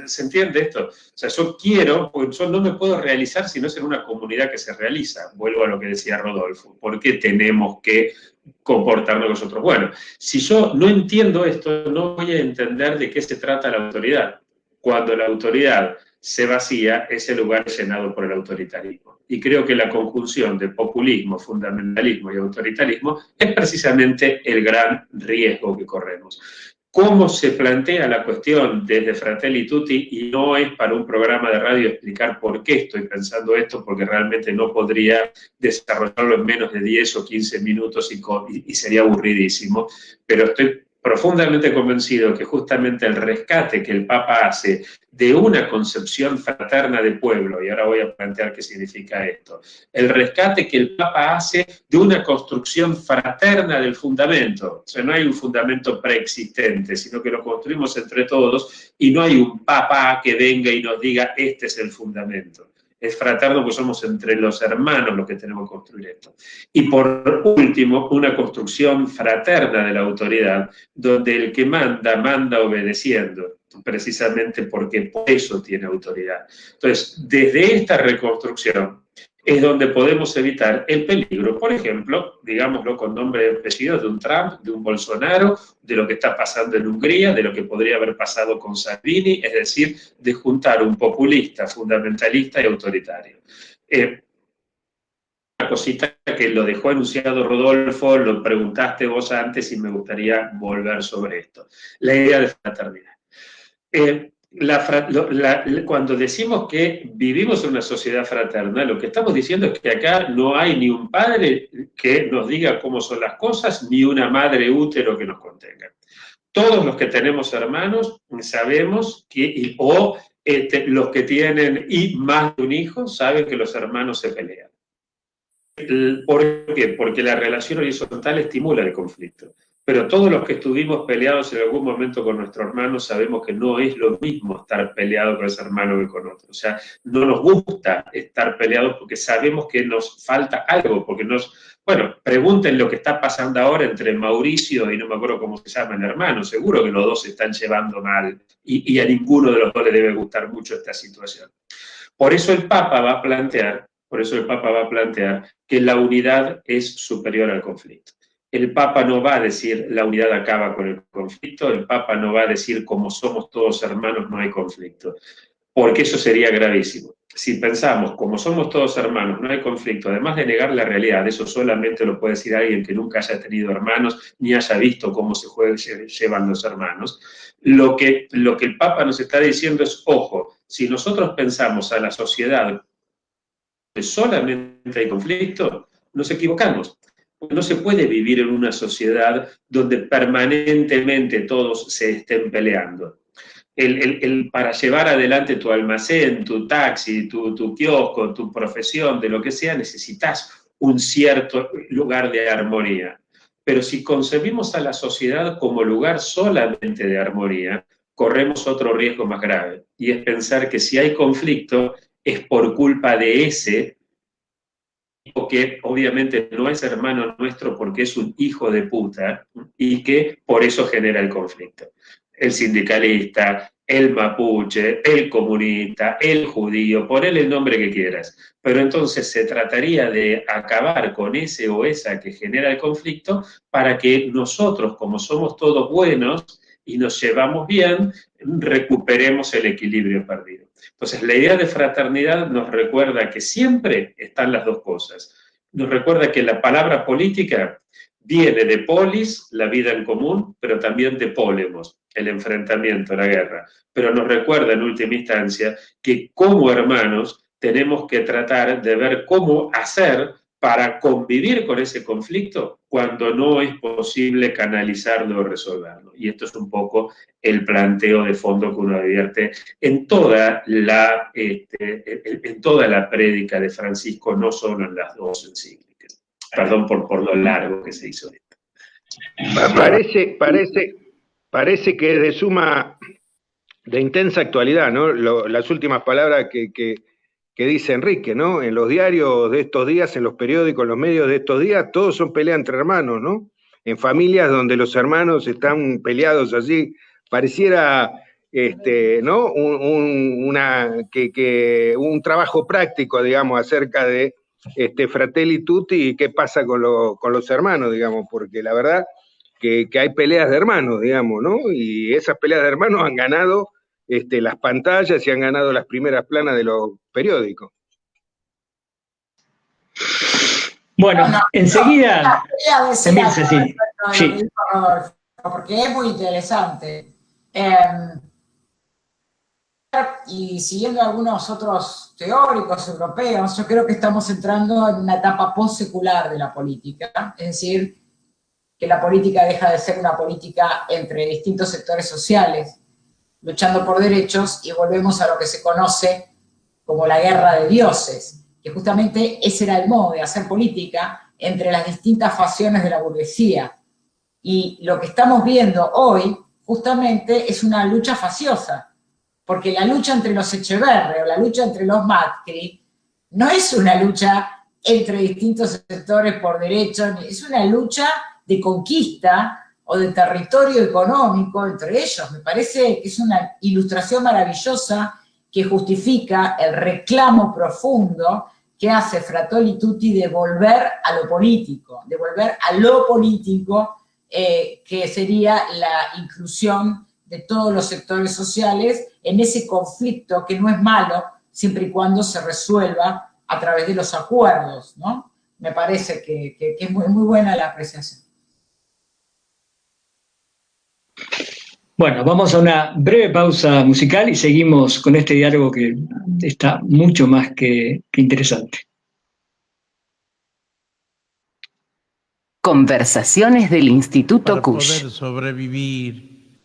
¿Se entiende esto? O sea, yo quiero, porque yo no me puedo realizar si no es en una comunidad que se realiza. Vuelvo a lo que decía Rodolfo. ¿Por qué tenemos que comportarnos nosotros? Bueno, si yo no entiendo esto, no voy a entender de qué se trata la autoridad. Cuando la autoridad se vacía, ese lugar es llenado por el autoritarismo. Y creo que la conjunción de populismo, fundamentalismo y autoritarismo es precisamente el gran riesgo que corremos. ¿Cómo se plantea la cuestión desde Fratelli Tutti? Y no es para un programa de radio explicar por qué estoy pensando esto, porque realmente no podría desarrollarlo en menos de 10 o 15 minutos y sería aburridísimo, pero estoy profundamente convencido que justamente el rescate que el Papa hace de una concepción fraterna de pueblo, y ahora voy a plantear qué significa esto, el rescate que el Papa hace de una construcción fraterna del fundamento, o sea, no hay un fundamento preexistente, sino que lo construimos entre todos y no hay un Papa que venga y nos diga este es el fundamento. Es fraterno porque somos entre los hermanos los que tenemos que construir esto. Y por último, una construcción fraterna de la autoridad, donde el que manda, manda obedeciendo, precisamente porque por eso tiene autoridad. Entonces, desde esta reconstrucción es donde podemos evitar el peligro, por ejemplo, digámoslo con nombre y apellido, de un Trump, de un Bolsonaro, de lo que está pasando en Hungría, de lo que podría haber pasado con Salvini, es decir, de juntar un populista, fundamentalista y autoritario. Una cosita que lo dejó anunciado Rodolfo, lo preguntaste vos antes y me gustaría volver sobre esto. La idea de fraternidad. Cuando decimos que vivimos en una sociedad fraterna, lo que estamos diciendo es que acá no hay ni un padre que nos diga cómo son las cosas, ni una madre útero que nos contenga. Todos los que tenemos hermanos sabemos que, los que tienen más de un hijo, saben que los hermanos se pelean. ¿Por qué? Porque la relación horizontal estimula el conflicto. Pero todos los que estuvimos peleados en algún momento con nuestro hermano sabemos que no es lo mismo estar peleado con ese hermano que con otro. O sea, no nos gusta estar peleados porque sabemos que nos falta algo, porque bueno, pregunten lo que está pasando ahora entre Mauricio y no me acuerdo cómo se llama el hermano, seguro que los dos se están llevando mal y a ninguno de los dos le debe gustar mucho esta situación. Por eso el Papa va a plantear que la unidad es superior al conflicto. El Papa no va a decir la unidad acaba con el conflicto, el Papa no va a decir como somos todos hermanos no hay conflicto, porque eso sería gravísimo. si pensamos, como somos todos hermanos, no hay conflicto, además de negar la realidad, eso solamente lo puede decir alguien que nunca haya tenido hermanos, ni haya visto cómo llevan los hermanos, lo que el Papa nos está diciendo es, ojo, si nosotros pensamos a la sociedad que solamente hay conflicto, nos equivocamos. No se puede vivir en una sociedad donde permanentemente todos se estén peleando. Para llevar adelante tu almacén, tu taxi, tu kiosco, tu profesión, de lo que sea, necesitas un cierto lugar de armonía. Pero si concebimos a la sociedad como lugar solamente de armonía, corremos otro riesgo más grave, y es pensar que si hay conflicto es por culpa de ese, que obviamente no es hermano nuestro porque es un hijo de puta, y que por eso genera el conflicto. El sindicalista, el mapuche, el comunista, el judío, ponele el nombre que quieras. Pero entonces se trataría de acabar con ese o esa que genera el conflicto para que nosotros, como somos todos buenos y nos llevamos bien, recuperemos el equilibrio perdido. Entonces, la idea de fraternidad nos recuerda que siempre están las dos cosas. Nos recuerda que la palabra política viene de polis, la vida en común, pero también de polemos, el enfrentamiento, la guerra. Pero nos recuerda en última instancia que como hermanos tenemos que tratar de ver cómo hacer para convivir con ese conflicto cuando no es posible canalizarlo o resolverlo. Y esto es un poco el planteo de fondo que uno advierte en toda la prédica de Francisco, no solo en las dos encíclicas. Perdón por lo largo que se hizo esto. Parece que es de intensa actualidad, ¿no? Las últimas palabras que dice Enrique, ¿no? En los diarios de estos días, en los periódicos, en los medios de estos días, todos son peleas entre hermanos, ¿no? En familias donde los hermanos están peleados allí, pareciera, ¿no? Un trabajo práctico, digamos, acerca de Fratelli Tutti y qué pasa con los hermanos, digamos, porque la verdad que hay peleas de hermanos, digamos, ¿no? Y esas peleas de hermanos han ganado las pantallas y han ganado las primeras planas de los periódicos. Bueno, enseguida... Sí. Porque es muy interesante. Y siguiendo algunos otros teóricos europeos, yo creo que estamos entrando en una etapa postsecular de la política, es decir, que la política deja de ser una política entre distintos sectores sociales, luchando por derechos, y volvemos a lo que se conoce como la guerra de dioses, que justamente ese era el modo de hacer política entre las distintas facciones de la burguesía. Y lo que estamos viendo hoy, justamente, es una lucha faciosa, porque la lucha entre los Echeverri o la lucha entre los Macri no es una lucha entre distintos sectores por derechos, es una lucha de conquista o de territorio económico entre ellos. Me parece que es una ilustración maravillosa que justifica el reclamo profundo que hace Fratelli Tutti de volver a lo político, que sería la inclusión de todos los sectores sociales en ese conflicto que no es malo siempre y cuando se resuelva a través de los acuerdos, ¿no? Me parece que es muy, muy buena la apreciación. Bueno, vamos a una breve pausa musical y seguimos con este diálogo que está mucho más que interesante. Conversaciones del Instituto Kush. Para poder sobrevivir,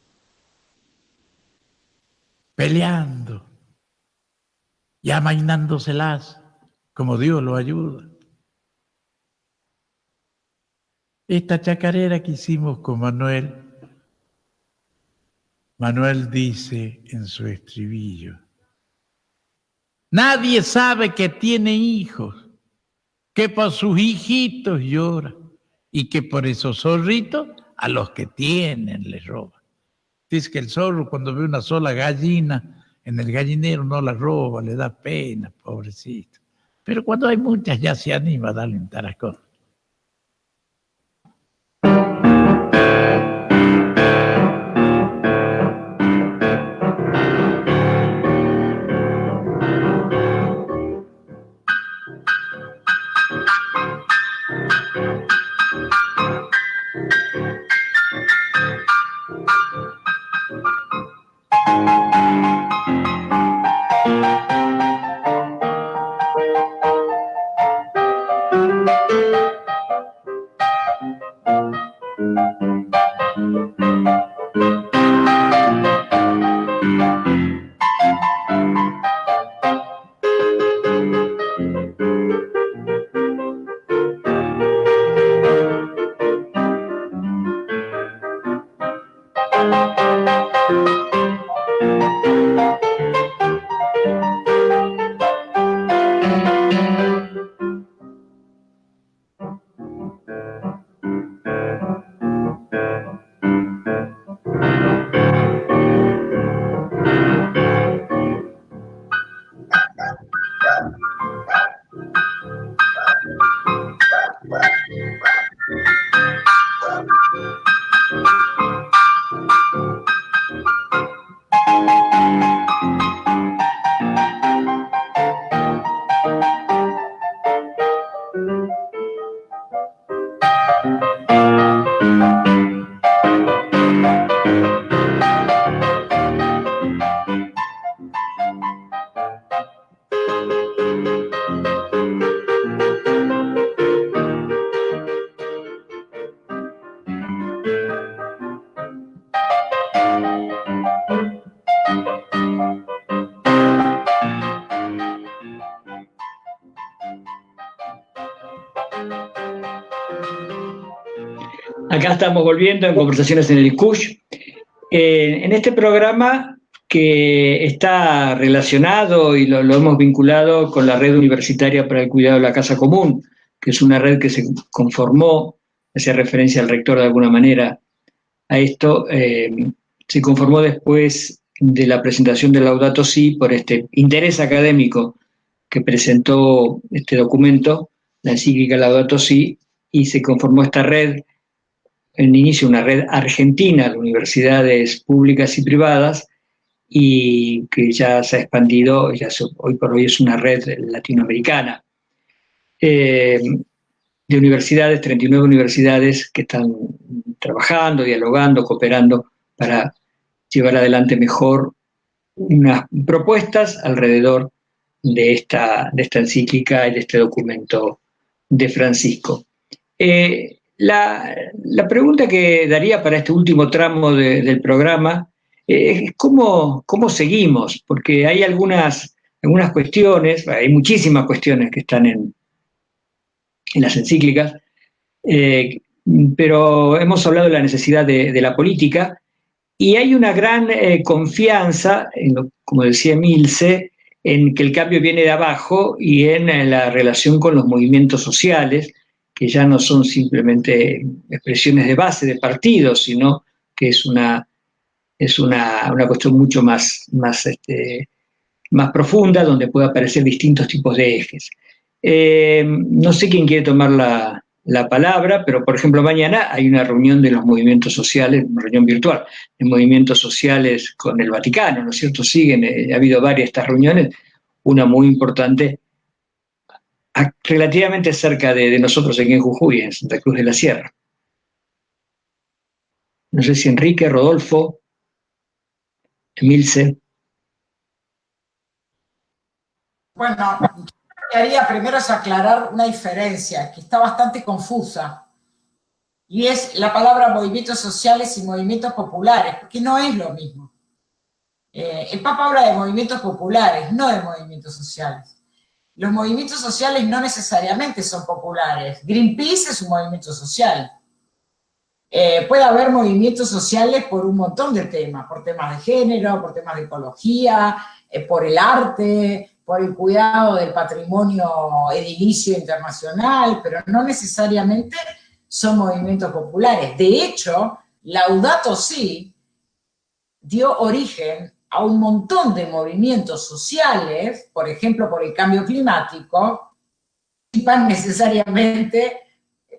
peleando y amainándoselas como Dios lo ayuda. Esta chacarera que hicimos con Manuel dice en su estribillo: nadie sabe que tiene hijos, que por sus hijitos llora y que por esos zorritos a los que tienen les roba. Dice que el zorro cuando ve una sola gallina en el gallinero no la roba, le da pena, pobrecito. Pero cuando hay muchas ya se anima a darle un taracón. Acá estamos volviendo en Conversaciones en el CUSH. En este programa que está relacionado y lo hemos vinculado con la Red Universitaria para el Cuidado de la Casa Común, que es una red que se conformó, hacía referencia al rector de alguna manera a esto, se conformó después de la presentación de Laudato Si por este interés académico que presentó este documento, la encíclica Laudato Si, y se conformó esta red, en inicio una red argentina de universidades públicas y privadas, y que ya se ha expandido, hoy por hoy es una red latinoamericana, de universidades, 39 universidades que están trabajando, dialogando, cooperando para llevar adelante mejor unas propuestas alrededor de esta encíclica y de este documento de Francisco. La pregunta que daría para este último tramo del programa es ¿cómo seguimos? Porque hay algunas cuestiones, hay muchísimas cuestiones que están en las encíclicas, pero hemos hablado de la necesidad de la política, y hay una gran confianza, como decía Milce, en que el cambio viene de abajo y en la relación con los movimientos sociales, que ya no son simplemente expresiones de base de partidos, sino que es una cuestión mucho más profunda, donde puede aparecer distintos tipos de ejes. No sé quién quiere tomar la palabra, pero por ejemplo mañana hay una reunión de los movimientos sociales, una reunión virtual de movimientos sociales con el Vaticano, ¿no es cierto? Ha habido varias estas reuniones, una muy importante relativamente cerca de nosotros aquí en Jujuy, en Santa Cruz de la Sierra. No sé si Enrique, Rodolfo, Emilce. Bueno, lo que haría primero es aclarar una diferencia que está bastante confusa, y es la palabra movimientos sociales y movimientos populares, porque no es lo mismo. El Papa habla de movimientos populares, no de movimientos sociales. Los movimientos sociales no necesariamente son populares. Greenpeace es un movimiento social. Puede haber movimientos sociales por un montón de temas, por temas de género, por temas de ecología, por el arte, por el cuidado del patrimonio edilicio internacional, pero no necesariamente son movimientos populares. De hecho, Laudato Si dio origen a un montón de movimientos sociales, por ejemplo, por el cambio climático, y participan necesariamente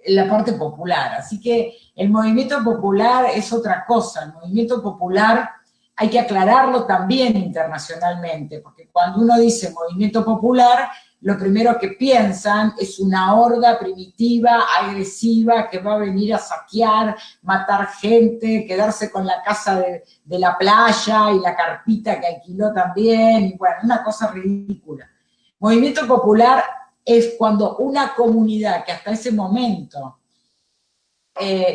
la parte popular. Así que el movimiento popular es otra cosa. El movimiento popular hay que aclararlo también internacionalmente, porque cuando uno dice movimiento popular, lo primero que piensan es una horda primitiva, agresiva, que va a venir a saquear, matar gente, quedarse con la casa de la playa y la carpita que alquiló también, y bueno, una cosa ridícula. Movimiento popular es cuando una comunidad que hasta ese momento,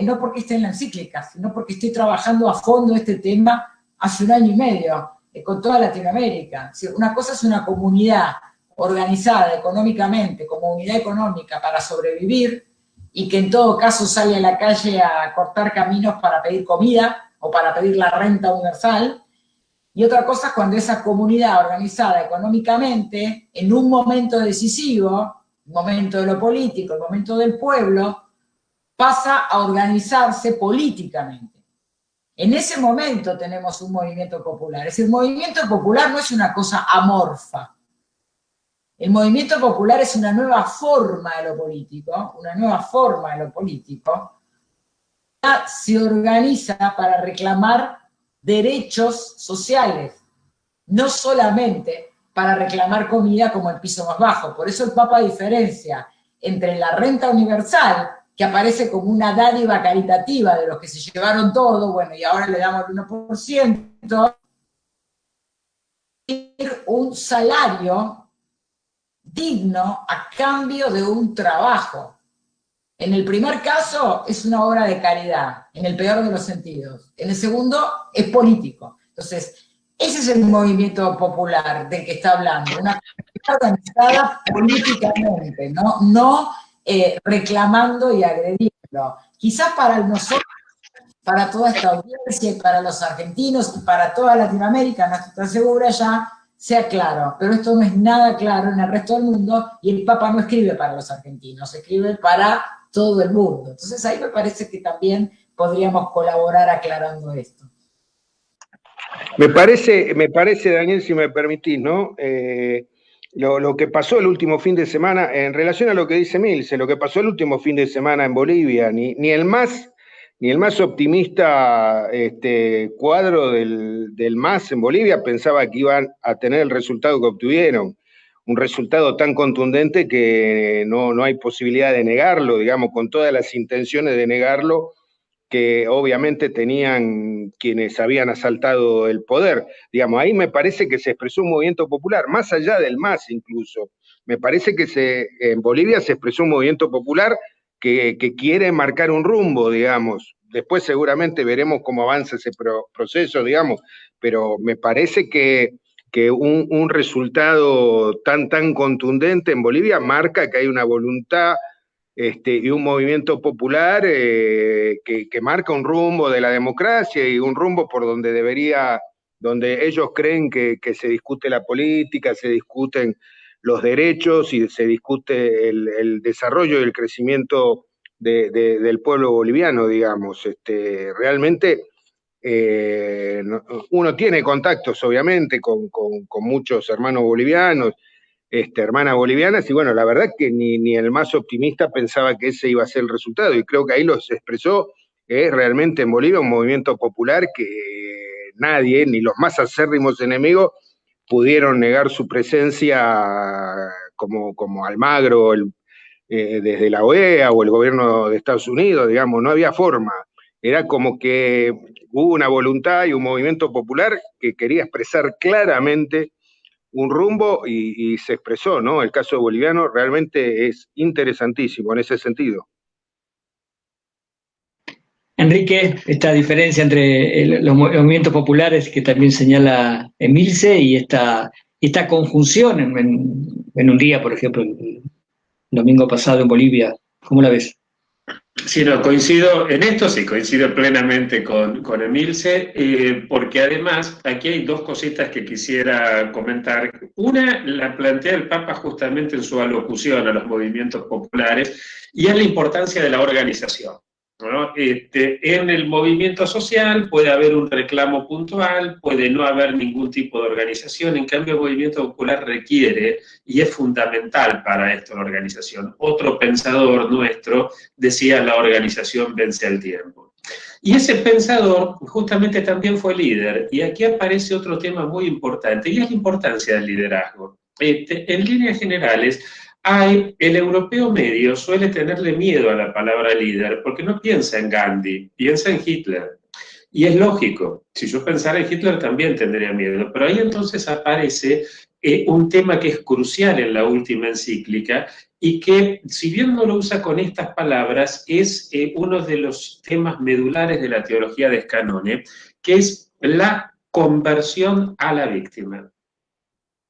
no porque esté en la encíclica, sino porque estoy trabajando a fondo este tema hace 1 año y medio, con toda Latinoamérica. Una cosa es una comunidad organizada económicamente, como unidad económica para sobrevivir, y que en todo caso sale a la calle a cortar caminos para pedir comida o para pedir la renta universal. Y otra cosa es cuando esa comunidad organizada económicamente, en un momento decisivo, el momento de lo político, el momento del pueblo, pasa a organizarse políticamente. En ese momento tenemos un movimiento popular. Es decir, el movimiento popular no es una cosa amorfa. El movimiento popular es una nueva forma de lo político, se organiza para reclamar derechos sociales, no solamente para reclamar comida como el piso más bajo. Por eso el Papa diferencia entre la renta universal, que aparece como una dádiva caritativa de los que se llevaron todo, bueno, y ahora le damos el 1%, y un salario digno a cambio de un trabajo. En el primer caso es una obra de caridad, en el peor de los sentidos. En el segundo es político. Entonces, ese es el movimiento popular del que está hablando, una comunidad organizada políticamente, no reclamando y agrediendo. Quizás para nosotros, para toda esta audiencia, y para los argentinos, y para toda Latinoamérica, no estoy segura ya, sea claro, pero esto no es nada claro en el resto del mundo, y el Papa no escribe para los argentinos, escribe para todo el mundo. Entonces ahí me parece que también podríamos colaborar aclarando esto. Me parece, Daniel, si me permitís, ¿no? Lo que pasó el último fin de semana, en relación a lo que dice Milce, lo que pasó el último fin de semana en Bolivia, ni el más optimista cuadro del MAS en Bolivia pensaba que iban a tener el resultado que obtuvieron. Un resultado tan contundente que no hay posibilidad de negarlo, digamos, con todas las intenciones de negarlo que obviamente tenían quienes habían asaltado el poder. Digamos, ahí me parece que se expresó un movimiento popular, más allá del MAS incluso. Me parece que en Bolivia se expresó un movimiento popular que quiere marcar un rumbo, digamos. Después seguramente veremos cómo avanza ese proceso, digamos, pero me parece que un resultado tan contundente en Bolivia marca que hay una voluntad y un movimiento popular que marca un rumbo de la democracia y un rumbo por donde ellos creen que se discute la política, se discuten los derechos y se discute el desarrollo y el crecimiento del pueblo boliviano, digamos. Realmente uno tiene contactos, obviamente, con muchos hermanos bolivianos, hermanas bolivianas, y bueno, la verdad que ni el más optimista pensaba que ese iba a ser el resultado, y creo que ahí lo se expresó realmente en Bolivia un movimiento popular que nadie, ni los más acérrimos enemigos, pudieron negar su presencia como Almagro desde la OEA o el gobierno de Estados Unidos, digamos, no había forma. Era como que hubo una voluntad y un movimiento popular que quería expresar claramente un rumbo y se expresó, ¿no? El caso boliviano realmente es interesantísimo en ese sentido. Enrique, esta diferencia entre los movimientos populares que también señala Emilce y esta conjunción en un día, por ejemplo, el domingo pasado en Bolivia, ¿cómo la ves? Sí, no, coincido en esto, sí, coincido plenamente con Emilce, porque además aquí hay dos cositas que quisiera comentar. Una la plantea el Papa justamente en su alocución a los movimientos populares, y es la importancia de la organización, ¿no? En el movimiento social puede haber un reclamo puntual, puede no haber ningún tipo de organización, en cambio el movimiento popular requiere, y es fundamental para esto la organización. Otro pensador nuestro decía: la organización vence al tiempo. Y ese pensador justamente también fue líder, y aquí aparece otro tema muy importante, y es la importancia del liderazgo. en líneas generales, el europeo medio suele tenerle miedo a la palabra líder porque no piensa en Gandhi, piensa en Hitler. Y es lógico, si yo pensara en Hitler también tendría miedo, pero ahí entonces aparece un tema que es crucial en la última encíclica y que, si bien no lo usa con estas palabras, es uno de los temas medulares de la teología de Scannone, que es la conversión a la víctima.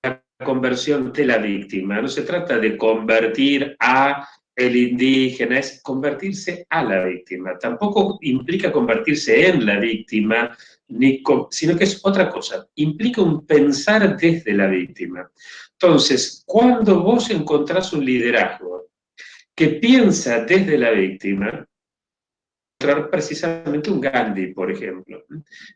La conversión de la víctima. No se trata de convertir a el indígena, es convertirse a la víctima. Tampoco implica convertirse en la víctima, sino que es otra cosa. Implica un pensar desde la víctima. Entonces, cuando vos encontrás un liderazgo que piensa desde la víctima, precisamente un Gandhi, por ejemplo.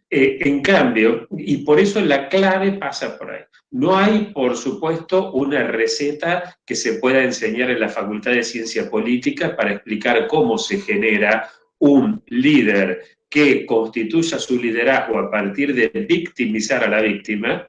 En cambio, y por eso la clave pasa por ahí. No hay, por supuesto, una receta que se pueda enseñar en la Facultad de Ciencia Política para explicar cómo se genera un líder que constituya su liderazgo a partir de victimizar a la víctima,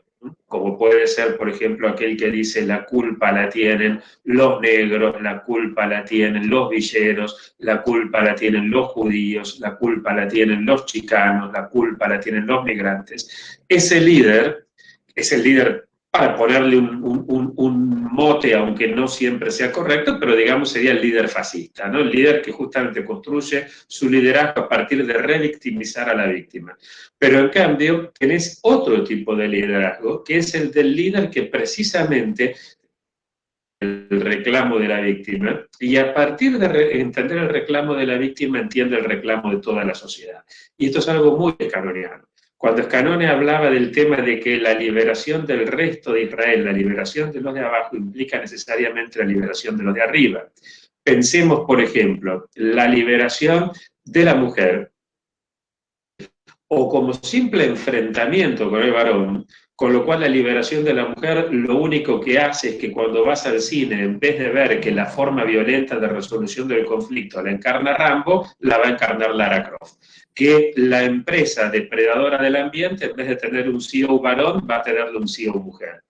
como puede ser, por ejemplo, aquel que dice la culpa la tienen los negros, la culpa la tienen los villeros, la culpa la tienen los judíos, la culpa la tienen los chicanos, la culpa la tienen los migrantes. Ese líder es el líder, para ponerle un mote, aunque no siempre sea correcto, pero digamos sería el líder fascista, ¿no? El líder que justamente construye su liderazgo a partir de revictimizar a la víctima. Pero en cambio tenés otro tipo de liderazgo, que es el del líder que precisamente el reclamo de la víctima, y a partir de entender el reclamo de la víctima entiende el reclamo de toda la sociedad. Y esto es algo muy scannoniano. Cuando Scannone hablaba del tema de que la liberación del resto de Israel, la liberación de los de abajo, implica necesariamente la liberación de los de arriba. Pensemos, por ejemplo, la liberación de la mujer, o como simple enfrentamiento con el varón, con lo cual la liberación de la mujer lo único que hace es que cuando vas al cine, en vez de ver que la forma violenta de resolución del conflicto la encarna Rambo, la va a encarnar Lara Croft. Que la empresa depredadora del ambiente, en vez de tener un CEO varón, va a tenerle un CEO mujer.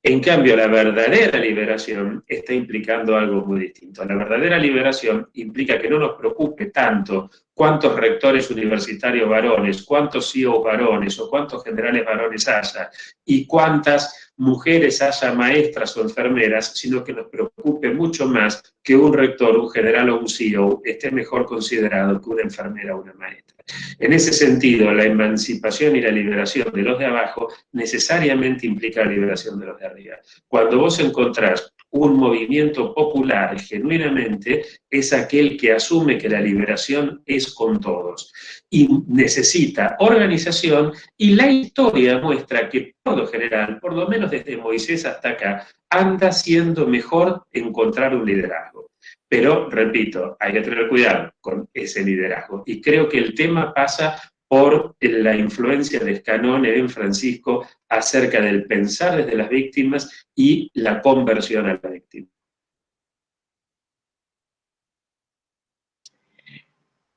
En cambio, la verdadera liberación está implicando algo muy distinto. La verdadera liberación implica que no nos preocupe tanto cuántos rectores universitarios varones, cuántos CEO varones o cuántos generales varones haya y cuántas mujeres haya maestras o enfermeras, sino que nos preocupe mucho más que un rector, un general o un CEO esté mejor considerado que una enfermera o una maestra. En ese sentido, la emancipación y la liberación de los de abajo necesariamente implica la liberación de los de arriba. Cuando vos encontrás un movimiento popular, genuinamente, es aquel que asume que la liberación es con todos y necesita organización, y la historia muestra que por lo general, por lo menos desde Moisés hasta acá, anda siendo mejor encontrar un liderazgo. Pero, repito, hay que tener cuidado con ese liderazgo. Y creo que el tema pasa por la influencia de Scannone en Francisco acerca del pensar desde las víctimas y la conversión a la víctima.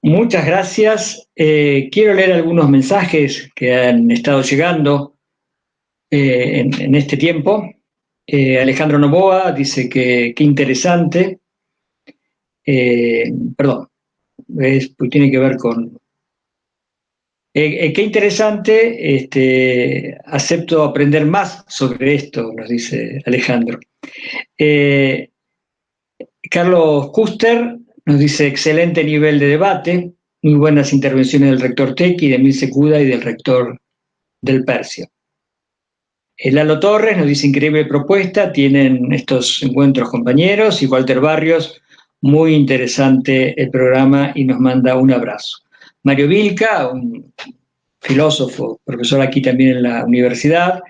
Muchas gracias. Quiero leer algunos mensajes que han estado llegando en este tiempo. Alejandro Novoa dice que qué interesante. Pues tiene que ver con... qué interesante, acepto aprender más sobre esto, nos dice Alejandro. Carlos Custer nos dice excelente nivel de debate, muy buenas intervenciones del rector Tequi, de Emil Secuda y del rector del Percio. Lalo Torres nos dice increíble propuesta, tienen estos encuentros compañeros, y Walter Barrios, muy interesante el programa y nos manda un abrazo. Mario Vilca, un filósofo, profesor aquí también en la universidad,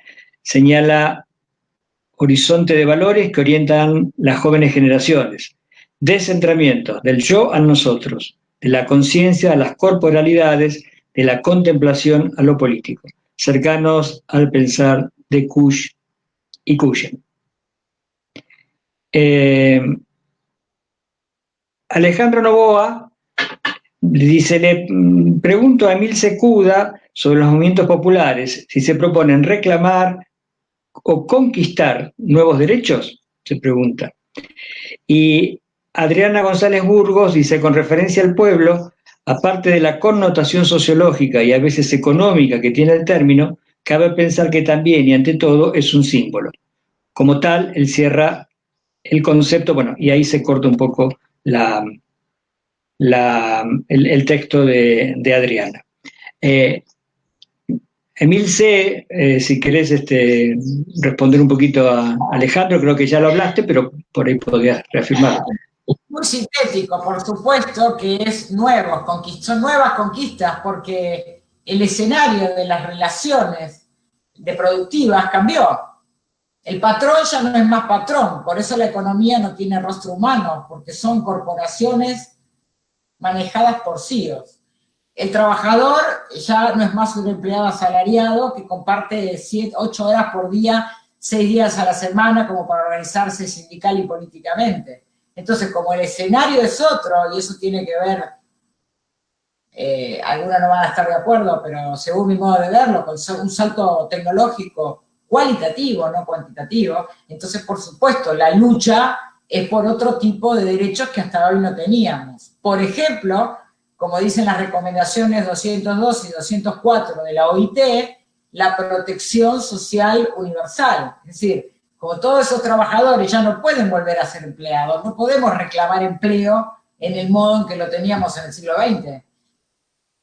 señala horizonte de valores que orientan las jóvenes generaciones, descentramiento del yo a nosotros, de la conciencia a las corporalidades, de la contemplación a lo político, cercanos al pensar de Kush y Kushen. Alejandro Novoa dice, le pregunto a Emil Secuda sobre los movimientos populares, si se proponen reclamar o conquistar nuevos derechos? Se pregunta. Y Adriana González Burgos dice, con referencia al pueblo, aparte de la connotación sociológica y a veces económica que tiene el término, cabe pensar que también y ante todo es un símbolo. Como tal, él cierra el concepto, bueno, y ahí se corta un poco el texto de Adriana. Emilce, si querés responder un poquito a Alejandro, creo que ya lo hablaste, pero por ahí podrías reafirmarlo. Muy sintético, por supuesto que es nuevo, son nuevas conquistas, porque el escenario de las relaciones de productivas cambió. El patrón ya no es más patrón, por eso la economía no tiene rostro humano, porque son corporaciones manejadas por CEOs. El trabajador ya no es más un empleado asalariado que comparte 8 horas por día, 6 días a la semana, como para organizarse sindical y políticamente. Entonces, como el escenario es otro, y eso tiene que ver, algunos no van a estar de acuerdo, pero según mi modo de verlo, con un salto tecnológico cualitativo, no cuantitativo, entonces, por supuesto, la lucha es por otro tipo de derechos que hasta hoy no teníamos. Por ejemplo, como dicen las recomendaciones 202 y 204 de la OIT, la protección social universal. Es decir, como todos esos trabajadores ya no pueden volver a ser empleados, no podemos reclamar empleo en el modo en que lo teníamos en el siglo XX.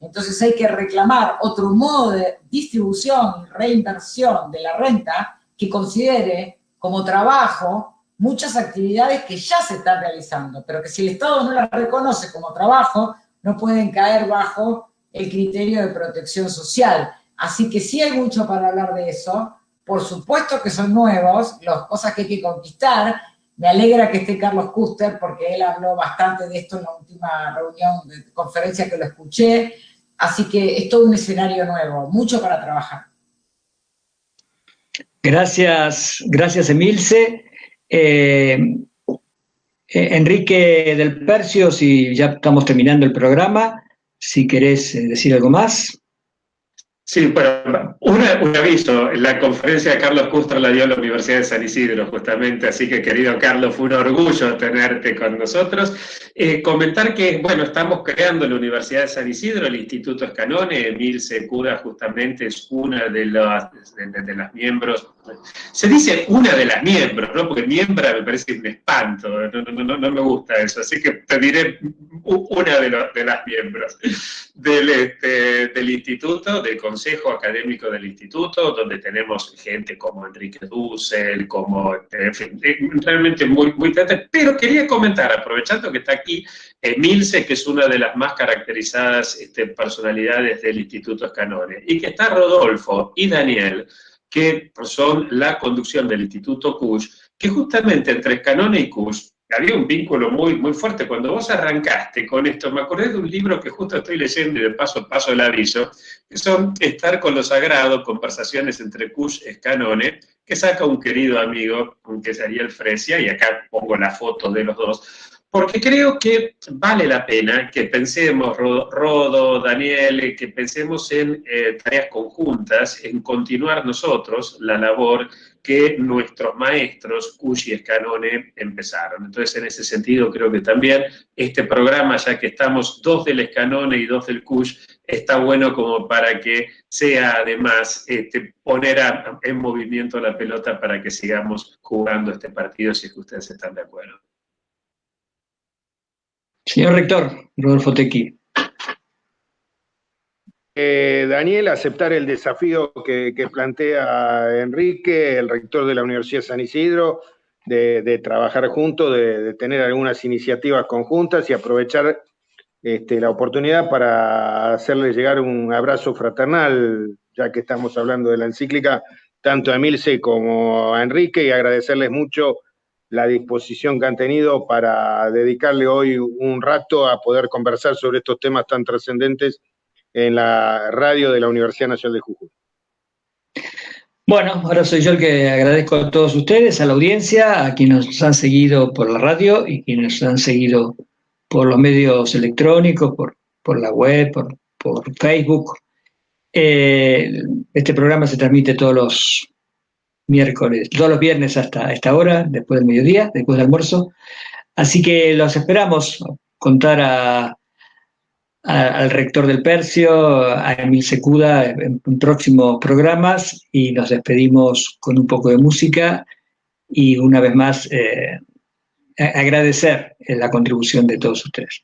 Entonces hay que reclamar otro modo de distribución y reinversión de la renta que considere como trabajo muchas actividades que ya se están realizando, pero que si el Estado no las reconoce como trabajo, no pueden caer bajo el criterio de protección social. Así que sí hay mucho para hablar de eso. Por supuesto que son nuevos, las cosas que hay que conquistar. Me alegra que esté Carlos Kuster, porque él habló bastante de esto en la última reunión de conferencia que lo escuché. Así que es todo un escenario nuevo, mucho para trabajar. Gracias, Emilce. Enrique del Percio, si ya estamos terminando el programa, si querés decir algo más. Sí, bueno, un aviso, la conferencia de Carlos Kuster la dio la Universidad de San Isidro, justamente, así que querido Carlos, fue un orgullo tenerte con nosotros. Comentar que, bueno, estamos creando la Universidad de San Isidro, el Instituto Escanone. Emilce Cura justamente es una de las miembros, se dice una de las miembros, ¿no? Porque miembra me parece un espanto, no me gusta eso, así que te diré una de las miembros del instituto, del Consejo Académico del Instituto, donde tenemos gente como Enrique Dussel, como, en fin, realmente muy pero quería comentar, aprovechando que está aquí Emilce, que es una de las más caracterizadas personalidades del Instituto Escanone, y que está Rodolfo y Daniel, que son la conducción del Instituto Kusch, que justamente entre Escanone y Kusch había un vínculo muy fuerte. Cuando vos arrancaste con esto, me acordé de un libro que justo estoy leyendo y de paso el aviso, que son Estar con lo Sagrado, conversaciones entre Kusch y Escanone, que saca un querido amigo, que es Ariel Fresia, y acá pongo la foto de los dos, porque creo que vale la pena que pensemos, Rodo, Daniel, que pensemos en tareas conjuntas, en continuar nosotros la labor que nuestros maestros, Kusch y Escanone, empezaron. Entonces, en ese sentido, creo que también este programa, ya que estamos 2 del Escanone y 2 del Kusch, está bueno como para que sea, además, poner en movimiento la pelota para que sigamos jugando este partido, si es que ustedes están de acuerdo. Señor rector, Rodolfo Tequi. Daniel, aceptar el desafío que plantea Enrique, el rector de la Universidad de San Isidro, de trabajar juntos, de tener algunas iniciativas conjuntas y aprovechar la oportunidad para hacerle llegar un abrazo fraternal, ya que estamos hablando de la encíclica, tanto a Emilce como a Enrique, y agradecerles mucho la disposición que han tenido para dedicarle hoy un rato a poder conversar sobre estos temas tan trascendentes en la radio de la Universidad Nacional de Jujuy. Bueno, ahora soy yo el que agradezco a todos ustedes, a la audiencia, a quienes nos han seguido por la radio y quienes nos han seguido por los medios electrónicos, por la web, por Facebook. Este programa se transmite todos miércoles, todos los viernes hasta esta hora, después del mediodía, después del almuerzo. Así que los esperamos, contar al rector del Percio, a Emil Secuda en próximos programas, y nos despedimos con un poco de música y una vez más agradecer la contribución de todos ustedes.